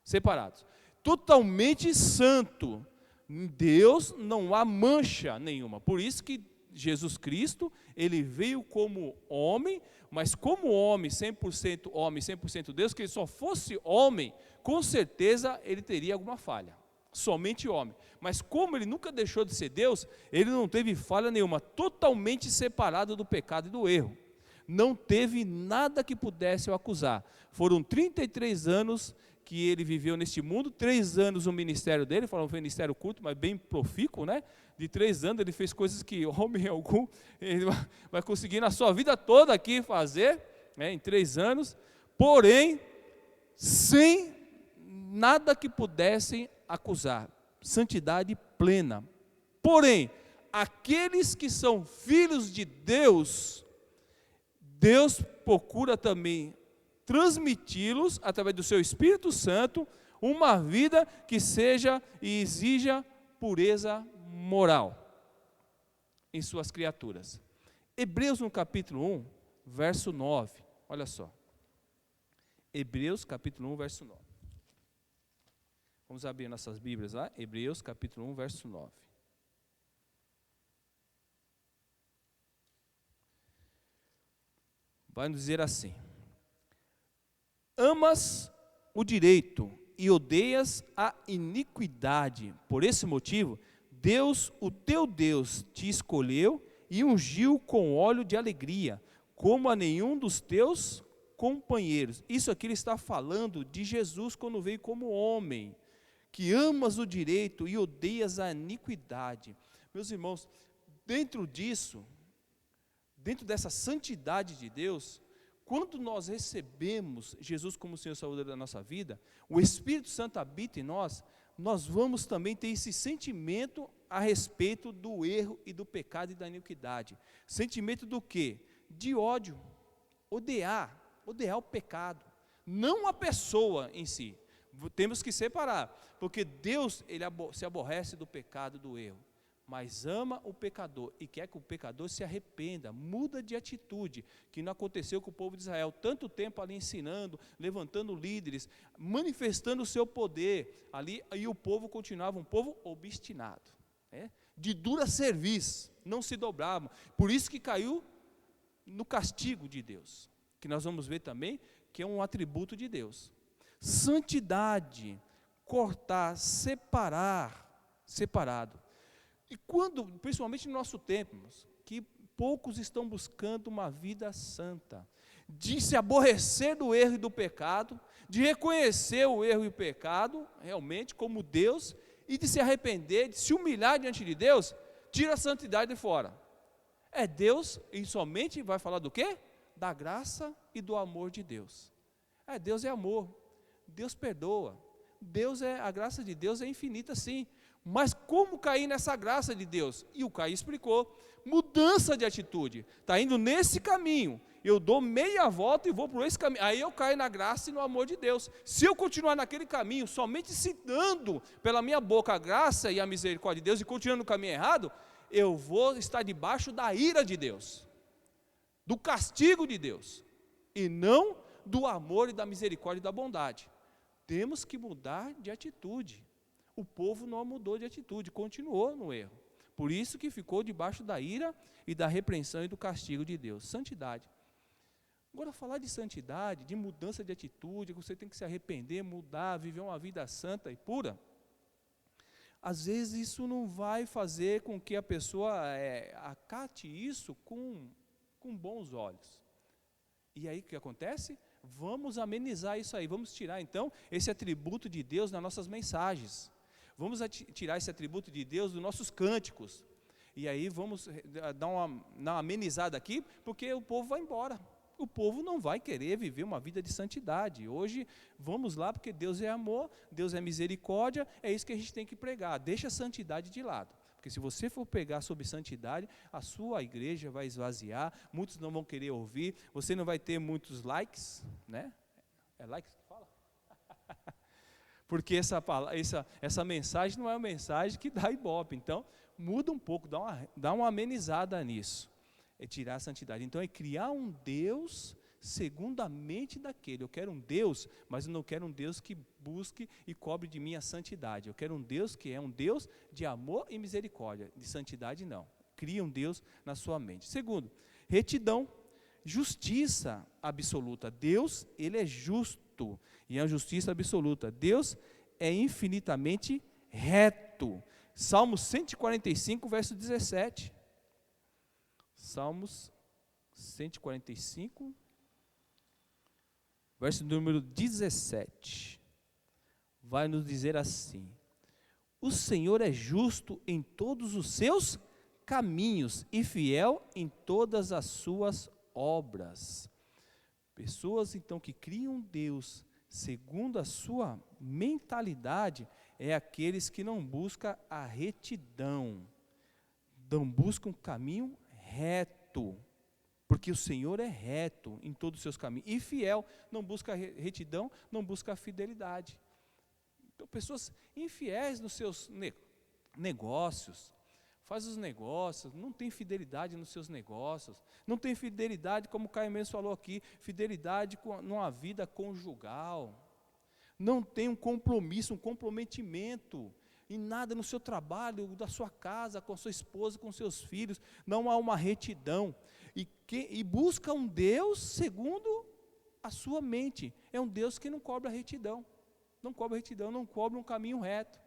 separados, totalmente santo. Em Deus não há mancha nenhuma, por isso que Jesus Cristo, ele veio como homem, mas como homem, 100% Deus, que ele só fosse homem, com certeza ele teria alguma falha, somente homem, mas como ele nunca deixou de ser Deus, ele não teve falha nenhuma, totalmente separado do pecado e do erro, não teve nada que pudesse o acusar. Foram 33 anos que ele viveu neste mundo, 3 anos o ministério dele, foi um ministério curto, mas bem profícuo, né? De 3 anos ele fez coisas que homem algum ele vai conseguir na sua vida toda aqui fazer, né, em 3 anos, porém, sem nada que pudessem acusar, santidade plena. Porém, aqueles que são filhos de Deus, Deus procura também transmiti-los, através do seu Espírito Santo, uma vida que seja e exija pureza moral em suas criaturas. Hebreus no capítulo 1, verso 9, olha só. Hebreus capítulo 1, verso 9. Vamos abrir nossas Bíblias lá, Hebreus capítulo 1, verso 9. Vai nos dizer assim: amas o direito e odeias a iniquidade. Por esse motivo, Deus, o teu Deus, te escolheu e ungiu com óleo de alegria, como a nenhum dos teus companheiros. Isso aqui ele está falando de Jesus quando veio como homem, que amas o direito e odeias a iniquidade. Meus irmãos, dentro disso, dentro dessa santidade de Deus, quando nós recebemos Jesus como Senhor e Salvador da nossa vida, o Espírito Santo habita em nós, nós vamos também ter esse sentimento a respeito do erro e do pecado e da iniquidade. Sentimento do quê? De ódio, odiar o pecado, não a pessoa em si. Temos que separar, porque Deus ele se aborrece do pecado e do erro, mas ama o pecador e quer que o pecador se arrependa, muda de atitude, que não aconteceu com o povo de Israel, tanto tempo ali ensinando, levantando líderes, manifestando o seu poder ali, e o povo continuava um povo obstinado, né? De dura cerviz, não se dobravam, por isso que caiu no castigo de Deus, que nós vamos ver também, que é um atributo de Deus. Santidade, cortar, separado. E quando, principalmente no nosso tempo, que poucos estão buscando uma vida santa, de se aborrecer do erro e do pecado, de reconhecer o erro e o pecado, realmente, como Deus, e de se arrepender, de se humilhar diante de Deus, tira a santidade de fora. É Deus, e somente vai falar do quê? Da graça e do amor de Deus. Deus é amor, Deus perdoa, a graça de Deus é infinita sim, mas como cair nessa graça de Deus? E o Caio explicou, mudança de atitude, está indo nesse caminho, eu dou meia volta e vou por esse caminho, aí eu caio na graça e no amor de Deus. Se eu continuar naquele caminho, somente citando pela minha boca a graça e a misericórdia de Deus, e continuando no caminho errado, eu vou estar debaixo da ira de Deus, do castigo de Deus, e não do amor e da misericórdia e da bondade. Temos que mudar de atitude. O povo não mudou de atitude, continuou no erro. Por isso que ficou debaixo da ira e da repreensão e do castigo de Deus. Santidade. Agora, falar de santidade, de mudança de atitude, que você tem que se arrepender, mudar, viver uma vida santa e pura, às vezes isso não vai fazer com que a pessoa acate isso com bons olhos. E aí o que acontece? Vamos amenizar isso aí, vamos tirar então esse atributo de Deus nas nossas mensagens. vamos tirar esse atributo de Deus dos nossos cânticos. E aí vamos dar uma amenizada aqui, porque o povo vai embora. O povo não vai querer viver uma vida de santidade. Hoje, vamos lá, porque Deus é amor, Deus é misericórdia, é isso que a gente tem que pregar. Deixa a santidade de lado. Porque se você for pegar sobre santidade, a sua igreja vai esvaziar, muitos não vão querer ouvir, você não vai ter muitos likes, né? É likes que fala? Porque essa mensagem não é uma mensagem que dá ibope. Então, muda um pouco, dá uma amenizada nisso. É tirar a santidade. Então, é criar um Deus segundo a mente daquele. Eu quero um Deus, mas eu não quero um Deus que busque e cobre de mim a santidade. Eu quero um Deus que é um Deus de amor e misericórdia. De santidade, não. Cria um Deus na sua mente. Segundo, retidão, justiça absoluta. Deus, ele é justo e é a justiça absoluta. Deus é infinitamente reto. Salmos 145, verso 17. Salmos 145, verso número 17, vai nos dizer assim: o Senhor é justo em todos os seus caminhos e fiel em todas as suas obras. Pessoas então que criam Deus segundo a sua mentalidade, é aqueles que não buscam a retidão, não buscam um caminho reto, porque o Senhor é reto em todos os seus caminhos, e fiel, não busca retidão, não busca a fidelidade. Então, pessoas infiéis nos seus negócios, faz os negócios, não tem fidelidade nos seus negócios, não tem fidelidade, como o Caio mesmo falou aqui, fidelidade numa vida conjugal, não tem um compromisso, um comprometimento em nada no seu trabalho, da sua casa, com a sua esposa, com seus filhos, não há uma retidão, e busca um Deus segundo a sua mente, é um Deus que não cobra retidão, não cobra um caminho reto,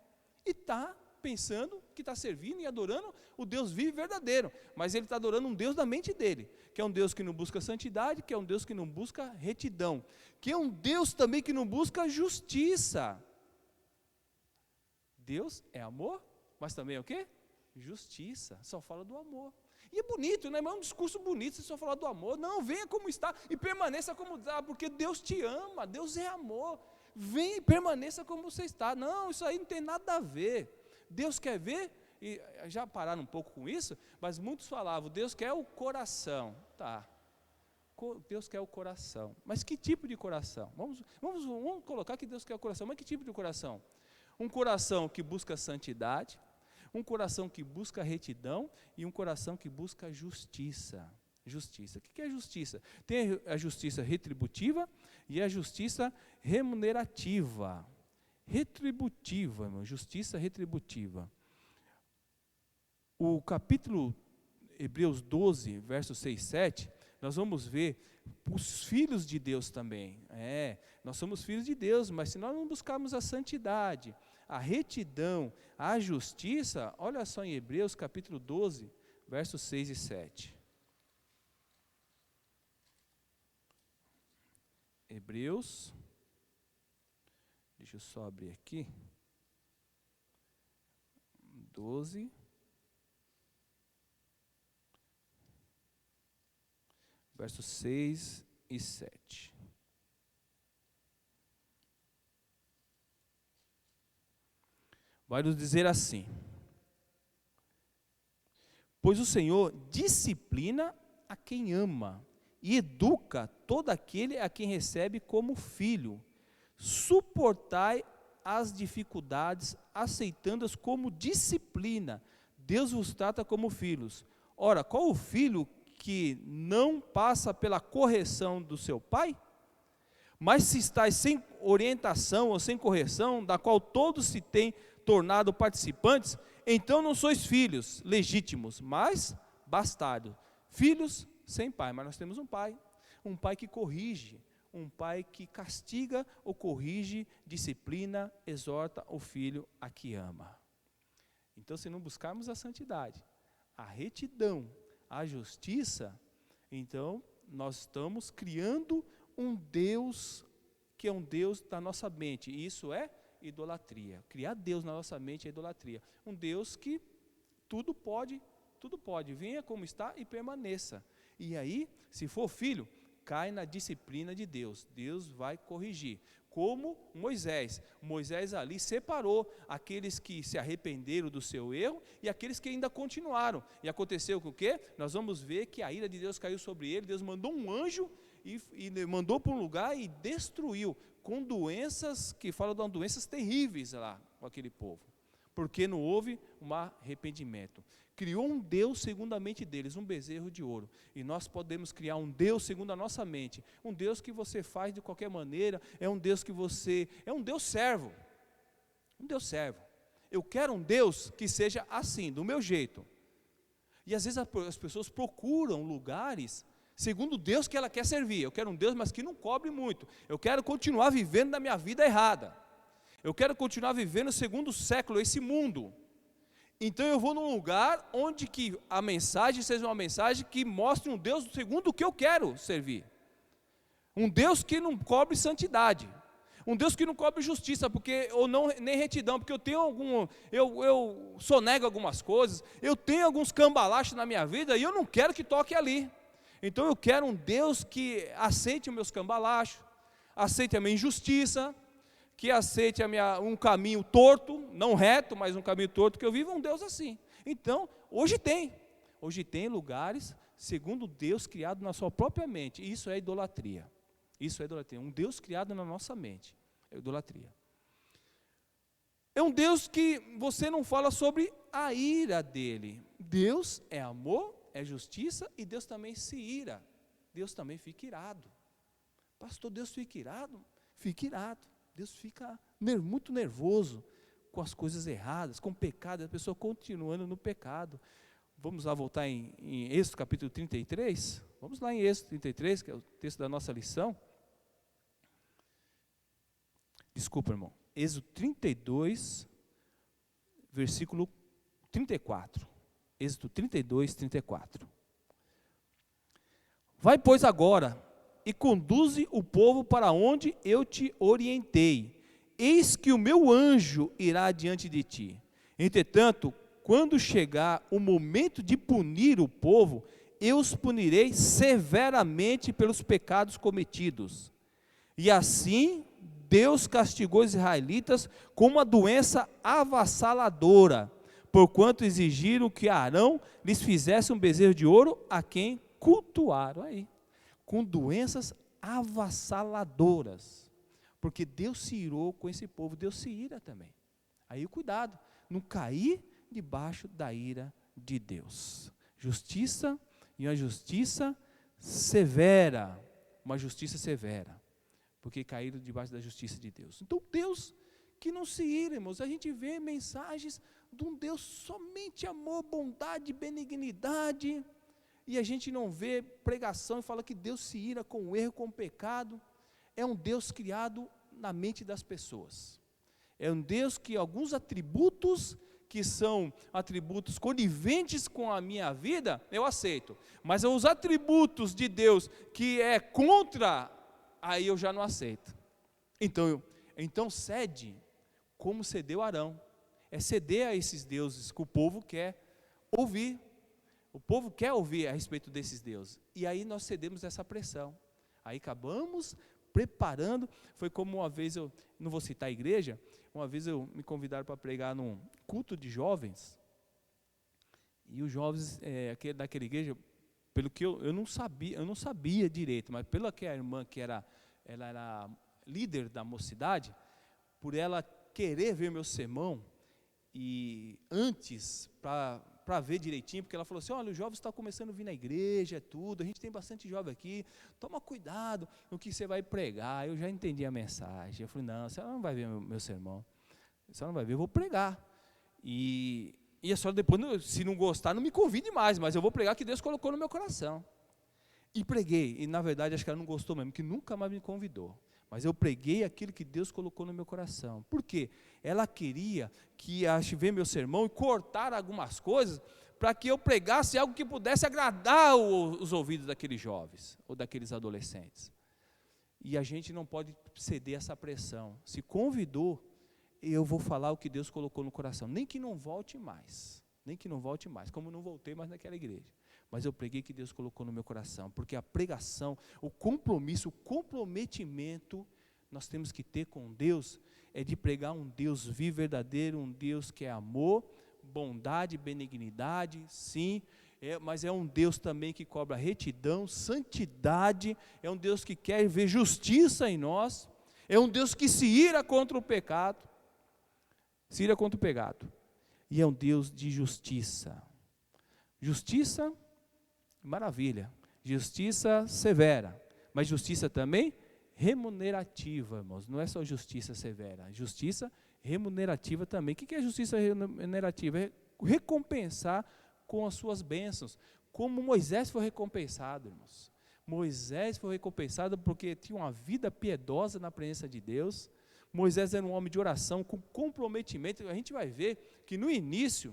e está pensando que está servindo e adorando o Deus vivo e verdadeiro, mas ele está adorando um Deus da mente dele, que é um Deus que não busca santidade, que é um Deus que não busca retidão, que é um Deus também que não busca justiça. Deus é amor, mas também é o quê? Justiça, só fala do amor. E é bonito, né? Mas é um discurso bonito, você só falar do amor. Não, venha como está e permaneça como está, porque Deus te ama, Deus é amor. Venha e permaneça como você está. Não, isso aí não tem nada a ver. Deus quer ver, e já pararam um pouco com isso, mas muitos falavam, Deus quer o coração. Tá, Deus quer o coração. Mas que tipo de coração? Vamos colocar que Deus quer o coração, mas que tipo de coração? Um coração que busca santidade, um coração que busca retidão e um coração que busca justiça. Justiça. O que é justiça? Tem a justiça retributiva e a justiça remunerativa. Retributiva, irmão, justiça retributiva. O capítulo Hebreus 12, versos 6 e 7, nós vamos ver os filhos de Deus também. Nós somos filhos de Deus, mas se nós não buscarmos a santidade, a retidão, a justiça, olha só em Hebreus capítulo 12, versos 6 e 7. Hebreus, deixa eu só abrir aqui, 12, versos 6 e 7. Vai nos dizer assim: pois o Senhor disciplina a quem ama e educa todo aquele a quem recebe como filho. Suportai as dificuldades, aceitando-as como disciplina. Deus vos trata como filhos. Ora, qual o filho que não passa pela correção do seu pai? Mas se estáis sem orientação ou sem correção, da qual todos se têm tornado participantes, então não sois filhos legítimos, mas bastardos, filhos sem pai. Mas nós temos um pai que corrige, um pai que castiga ou corrige, disciplina, exorta o filho a que ama. Então, se não buscarmos a santidade, a retidão, a justiça, então nós estamos criando um Deus que é um Deus da nossa mente, e isso é idolatria. Criar Deus na nossa mente é idolatria. Um Deus que tudo pode, venha como está e permaneça. E aí, se for filho, cai na disciplina de Deus. Deus vai corrigir. Como Moisés. Moisés ali separou aqueles que se arrependeram do seu erro e aqueles que ainda continuaram. E aconteceu com o quê? Nós vamos ver que a ira de Deus caiu sobre ele. Deus mandou um anjo e mandou para um lugar e destruiu, com doenças, que falam de doenças terríveis lá com aquele povo. Porque não houve um arrependimento. Criou um Deus segundo a mente deles, um bezerro de ouro. E nós podemos criar um Deus segundo a nossa mente. Um Deus que você faz de qualquer maneira, é um Deus que você, é um Deus servo. Um Deus servo. Eu quero um Deus que seja assim, do meu jeito. E às vezes as pessoas procuram lugares segundo o Deus que ela quer servir. Eu quero um Deus, mas que não cobre muito. Eu quero continuar vivendo da minha vida errada. Eu quero continuar vivendo segundo o século, esse mundo. Então eu vou num lugar onde que a mensagem seja uma mensagem que mostre um Deus segundo o que eu quero servir. Um Deus que não cobre santidade. Um Deus que não cobre justiça, porque, ou não, nem retidão, porque eu tenho eu sonego algumas coisas, eu tenho alguns cambalachos na minha vida e eu não quero que toque ali. Então eu quero um Deus que aceite os meus cambalachos, aceite a minha injustiça, que aceite um caminho torto, não reto, mas um caminho torto, que eu vivo um Deus assim. Então, hoje tem lugares, segundo Deus criado na sua própria mente, e isso é idolatria. Isso é idolatria, um Deus criado na nossa mente, é idolatria. É um Deus que você não fala sobre a ira dele. Deus é amor, é justiça, e Deus também se ira. Deus também fica irado. Pastor, Deus fica irado? Fica irado. Deus fica muito nervoso com as coisas erradas, com o pecado, a pessoa continuando no pecado. Vamos lá voltar em Êxodo capítulo 33? Vamos lá em Êxodo 33, que é o texto da nossa lição. Desculpa, irmão. Êxodo 32, versículo 34. Êxodo 32, 34. Vai, pois, agora e conduze o povo para onde eu te orientei. Eis que o meu anjo irá diante de ti. Entretanto, quando chegar o momento de punir o povo, eu os punirei severamente pelos pecados cometidos. E assim, Deus castigou os israelitas com uma doença avassaladora, porquanto exigiram que Arão lhes fizesse um bezerro de ouro a quem cultuaram. Aí, com doenças avassaladoras, porque Deus se irou com esse povo, Deus se ira também. Aí cuidado, não cair debaixo da ira de Deus. Justiça, e uma justiça severa, porque caíram debaixo da justiça de Deus. Então Deus que não se ira, irmãos, a gente vê mensagens de um Deus somente amor, bondade, benignidade, e a gente não vê pregação e fala que Deus se ira com o erro, com o pecado. É um Deus criado na mente das pessoas. É um Deus que alguns atributos, que são atributos coniventes com a minha vida, eu aceito. Mas os atributos de Deus que é contra, aí eu já não aceito. Então cede, como cedeu Arão. É ceder a esses deuses que o povo quer ouvir. O povo quer ouvir a respeito desses deuses. E aí nós cedemos essa pressão. Aí acabamos preparando. Foi como uma vez, eu não vou citar a igreja, uma vez me convidaram para pregar num culto de jovens. E os jovens daquela igreja, pelo que eu não sabia direito, mas pela que a irmã, ela era líder da mocidade, por ela querer ver meu sermão, e antes, para ver direitinho, porque ela falou assim, olha, os jovens estão começando a vir na igreja, tudo, a gente tem bastante jovem aqui, toma cuidado no que você vai pregar. Eu já entendi a mensagem, eu falei, não, a senhora não vai ver meu sermão, a senhora não vai ver, eu vou pregar, e a senhora depois, se não gostar, não me convide mais, mas eu vou pregar que Deus colocou no meu coração. E preguei, e na verdade acho que ela não gostou mesmo, que nunca mais me convidou. Mas eu preguei aquilo que Deus colocou no meu coração. Por quê? Ela queria que ver meu sermão e cortar algumas coisas para que eu pregasse algo que pudesse agradar os ouvidos daqueles jovens ou daqueles adolescentes. E a gente não pode ceder essa pressão. Se convidou, eu vou falar o que Deus colocou no coração, nem que não volte mais, como não voltei mais naquela igreja, mas eu preguei o que Deus colocou no meu coração, porque a pregação, o compromisso, o comprometimento, nós temos que ter com Deus, é de pregar um Deus vivo, verdadeiro, um Deus que é amor, bondade, benignidade, sim, mas é um Deus também que cobra retidão, santidade, é um Deus que quer ver justiça em nós, é um Deus que se ira contra o pecado, e é um Deus de justiça, maravilha, justiça severa, mas justiça também remunerativa, irmãos, não é só justiça severa, justiça remunerativa também. O que é justiça remunerativa? É recompensar com as suas bênçãos, como Moisés foi recompensado, irmãos. Moisés foi recompensado porque tinha uma vida piedosa na presença de Deus. Moisés era um homem de oração, com comprometimento. A gente vai ver que no início,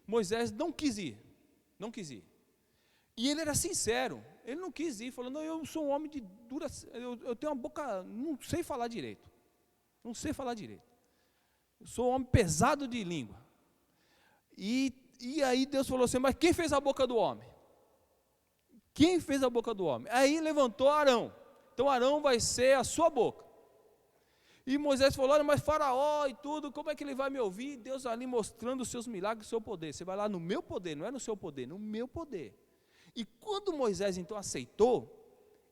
Moisés não quis ir. E ele era sincero, ele não quis ir, falou, não, eu sou um homem de dura, eu tenho uma boca, não sei falar direito, eu sou um homem pesado de língua, e aí Deus falou assim, mas quem fez a boca do homem? Aí levantou Arão, então Arão vai ser a sua boca, e Moisés falou, olha, mas Faraó e tudo, como é que ele vai me ouvir? Deus ali mostrando os seus milagres, o seu poder, você vai lá no meu poder, não é no seu poder, no meu poder. E quando Moisés então aceitou,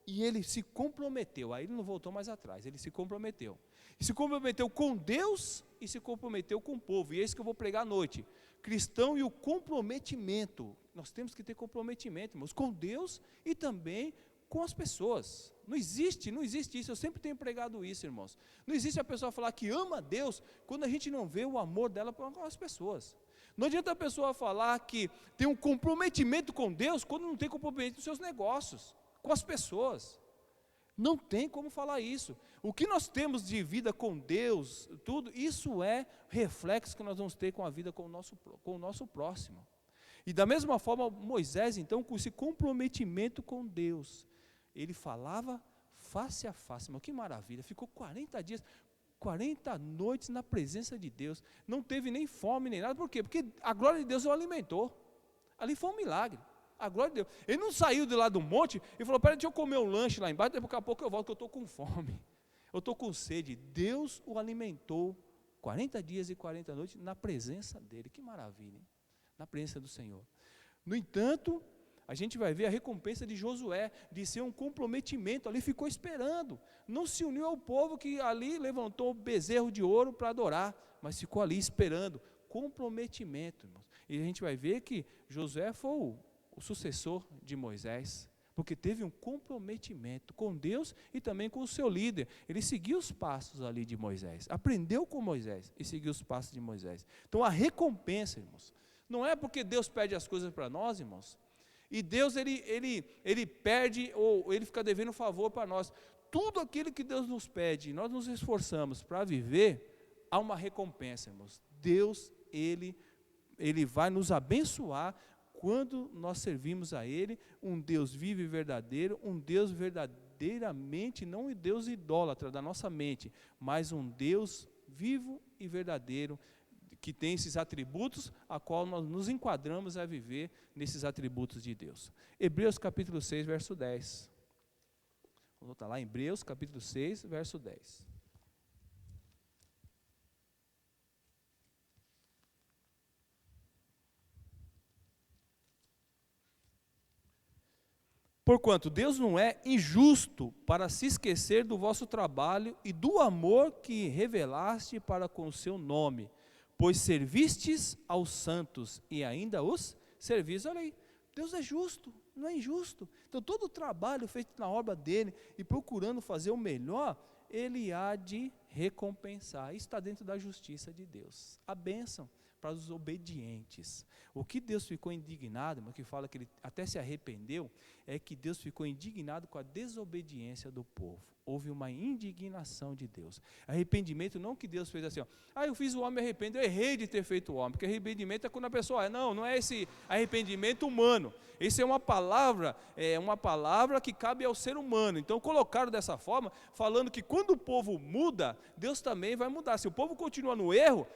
e ele se comprometeu, aí ele não voltou mais atrás, ele se comprometeu. E se comprometeu com Deus e se comprometeu com o povo. E é isso que eu vou pregar à noite. Cristão e o comprometimento. Nós temos que ter comprometimento, irmãos, com Deus e também com as pessoas. Não existe isso, eu sempre tenho pregado isso, irmãos. Não existe a pessoa falar que ama a Deus, quando a gente não vê o amor dela com as pessoas. Não adianta a pessoa falar que tem um comprometimento com Deus, quando não tem comprometimento nos seus negócios, com as pessoas. Não tem como falar isso. O que nós temos de vida com Deus, tudo, isso é reflexo que nós vamos ter com a vida com o nosso próximo. E da mesma forma, Moisés, então, com esse comprometimento com Deus, ele falava face a face, mas que maravilha, ficou 40 dias, 40 noites na presença de Deus, não teve nem fome nem nada, por quê? Porque a glória de Deus o alimentou, ali foi um milagre, a glória de Deus, ele não saiu de lá do monte e falou, peraí, deixa eu comer um lanche lá embaixo, daqui a pouco eu volto que eu estou com fome, eu estou com sede. Deus o alimentou, 40 dias e 40 noites na presença dele, que maravilha, hein? Na presença do Senhor. No entanto, a gente vai ver a recompensa de Josué, de ser um comprometimento, ali ficou esperando, não se uniu ao povo que ali levantou o bezerro de ouro para adorar, mas ficou ali esperando, comprometimento, irmãos. E a gente vai ver que Josué foi o sucessor de Moisés, porque teve um comprometimento com Deus e também com o seu líder, ele seguiu os passos ali de Moisés, aprendeu com Moisés e seguiu os passos de Moisés. Então a recompensa, irmãos, não é porque Deus pede as coisas para nós, irmãos, e Deus ele perde ou ele fica devendo favor para nós. Tudo aquilo que Deus nos pede, nós nos esforçamos para viver, há uma recompensa, irmãos. Deus, ele vai nos abençoar quando nós servimos a Ele, um Deus vivo e verdadeiro, um Deus verdadeiramente, não um Deus idólatra da nossa mente, mas um Deus vivo e verdadeiro, que tem esses atributos, a qual nós nos enquadramos a viver nesses atributos de Deus. Hebreus capítulo 6, verso 10. Vamos voltar lá, Hebreus capítulo 6, verso 10. Porquanto Deus não é injusto para se esquecer do vosso trabalho e do amor que revelaste para com o seu nome, pois servistes aos santos e ainda os servis. Olha aí, Deus é justo, não é injusto. Então todo o trabalho feito na obra dele e procurando fazer o melhor, ele há de recompensar. Isso está dentro da justiça de Deus. A bênção para os obedientes. O que Deus ficou indignado, mas que fala que ele até se arrependeu, é que Deus ficou indignado com a desobediência do povo. houve uma indignação de Deus. Arrependimento não que Deus fez assim, ó, eu fiz o homem arrepender, eu errei de ter feito o homem, porque arrependimento é quando a pessoa, não é esse arrependimento humano, esse é uma palavra que cabe ao ser humano. Então colocaram dessa forma, falando que quando o povo muda, Deus também vai mudar. Se o povo continua no erro,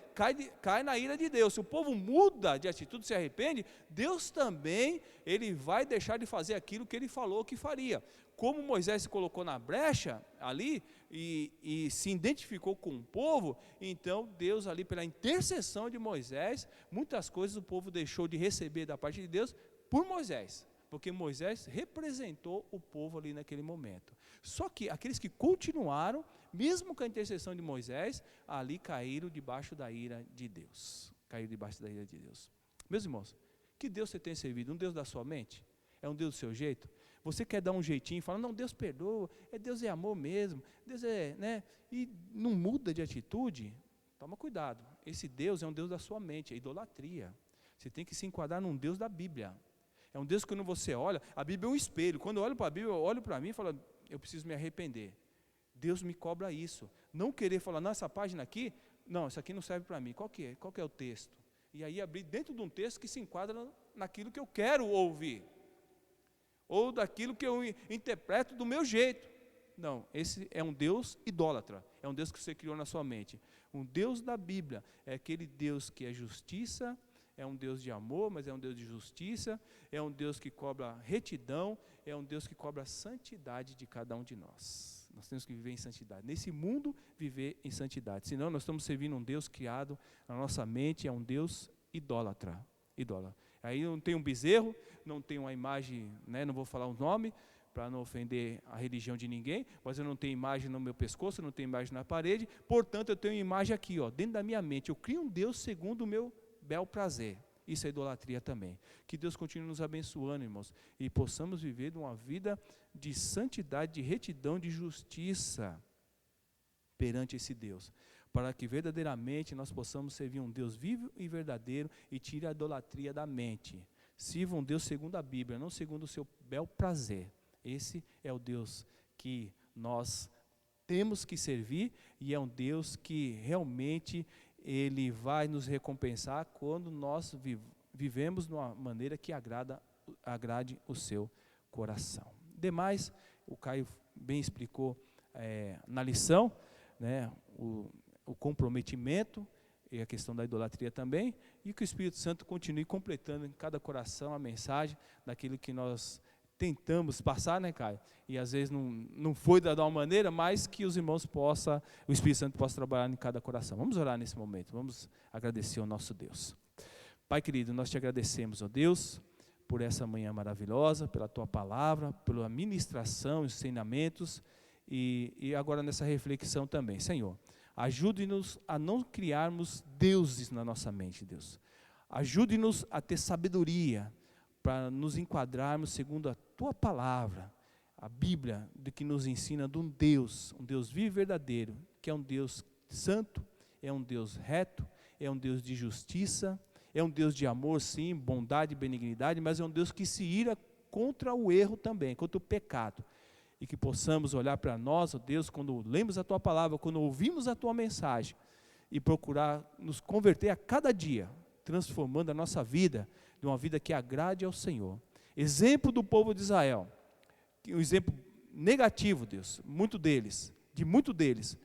cai na ira de Deus. Se o povo muda de atitude, se arrepende, Deus também, ele vai deixar de fazer aquilo que ele falou que faria. Como Moisés se colocou na brecha ali e se identificou com o povo, então Deus ali pela intercessão de Moisés, muitas coisas o povo deixou de receber da parte de Deus por Moisés, porque Moisés representou o povo ali naquele momento. Só que aqueles que continuaram, mesmo com a intercessão de Moisés, ali caíram debaixo da ira de Deus. Meus irmãos, que Deus você tem servido? Um Deus da sua mente? É um Deus do seu jeito? Você quer dar um jeitinho, fala, não, Deus perdoa, Deus é amor mesmo, Deus e não muda de atitude? Toma cuidado, esse Deus é um Deus da sua mente, é idolatria. Você tem que se enquadrar num Deus da Bíblia. É um Deus que quando você olha, a Bíblia é um espelho. Quando eu olho para a Bíblia, eu olho para mim e falo, eu preciso me arrepender. Deus me cobra isso. Não querer falar, não, essa página aqui, não, isso aqui não serve para mim. Qual que é o texto? E aí abrir dentro de um texto que se enquadra naquilo que eu quero ouvir. Ou daquilo que eu interpreto do meu jeito. Não, esse é um Deus idólatra. É um Deus que você criou na sua mente. Um Deus da Bíblia é aquele Deus que é justiça, é um Deus de amor, mas é um Deus de justiça, é um Deus que cobra retidão, é um Deus que cobra a santidade de cada um de nós. Nós temos que viver em santidade. Nesse mundo, viver em santidade. Senão, nós estamos servindo um Deus criado na nossa mente, é um Deus idólatra. Aí não tem um bezerro, não tem uma imagem, não vou falar o nome, para não ofender a religião de ninguém, mas eu não tenho imagem no meu pescoço, eu não tenho imagem na parede, portanto eu tenho imagem aqui, dentro da minha mente. Eu crio um Deus segundo o meu bel prazer. Isso é idolatria também. Que Deus continue nos abençoando, irmãos, e possamos viver uma vida de santidade, de retidão, de justiça perante esse Deus, para que verdadeiramente nós possamos servir um Deus vivo e verdadeiro e tire a idolatria da mente. Sirva um Deus segundo a Bíblia, não segundo o seu bel prazer. Esse é o Deus que nós temos que servir e é um Deus que realmente Ele vai nos recompensar quando nós vivemos de uma maneira que agrade o seu coração. Demais, o Caio bem explicou na lição, o comprometimento e a questão da idolatria também, e que o Espírito Santo continue completando em cada coração a mensagem daquilo que nós tentamos passar, Caio? E às vezes não foi da uma maneira, mas que os irmãos o Espírito Santo possa trabalhar em cada coração. Vamos orar nesse momento, vamos agradecer ao nosso Deus. Pai querido, nós te agradecemos, ó Deus, por essa manhã maravilhosa, pela tua palavra, pela ministração, ensinamentos, e agora nessa reflexão também. Senhor, ajude-nos a não criarmos deuses na nossa mente, Deus. Ajude-nos a ter sabedoria, para nos enquadrarmos segundo a tua palavra, a Bíblia, de que nos ensina de um Deus vivo e verdadeiro, que é um Deus santo, é um Deus reto, é um Deus de justiça, é um Deus de amor, sim, bondade e benignidade, mas é um Deus que se ira contra o erro também, contra o pecado. E que possamos olhar para nós, ó Deus, quando lemos a tua palavra, quando ouvimos a tua mensagem, e procurar nos converter a cada dia, transformando a nossa vida, de uma vida que agrade ao Senhor. Exemplo do povo de Israel, um exemplo negativo, Deus, de muito deles,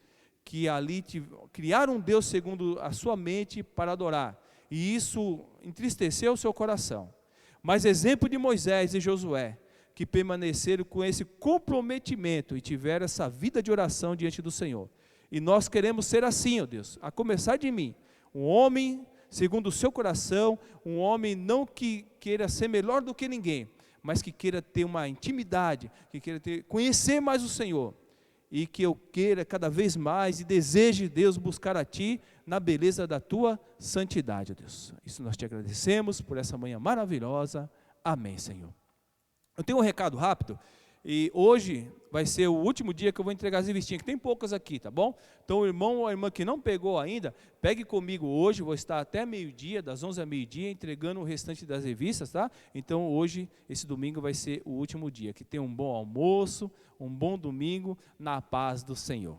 que ali criaram um Deus segundo a sua mente para adorar, e isso entristeceu o seu coração. Mas exemplo de Moisés e Josué, que permaneceram com esse comprometimento e tiveram essa vida de oração diante do Senhor. E nós queremos ser assim, ó Deus, a começar de mim, um homem segundo o seu coração, um homem não que queira ser melhor do que ninguém, mas que queira ter uma intimidade, que queira conhecer mais o Senhor, e que eu queira cada vez mais e deseje, Deus, buscar a Ti na beleza da Tua santidade, Deus. Isso nós te agradecemos por essa manhã maravilhosa. Amém, Senhor. Eu tenho um recado rápido, E hoje vai ser o último dia que eu vou entregar as revistinhas, que tem poucas aqui, tá bom? Então o irmão ou a irmã que não pegou ainda, pegue comigo hoje, vou estar até meio-dia, das 11 a meio-dia, entregando o restante das revistas, tá? Então hoje, esse domingo vai ser o último dia. Que tenha um bom almoço, um bom domingo, na paz do Senhor.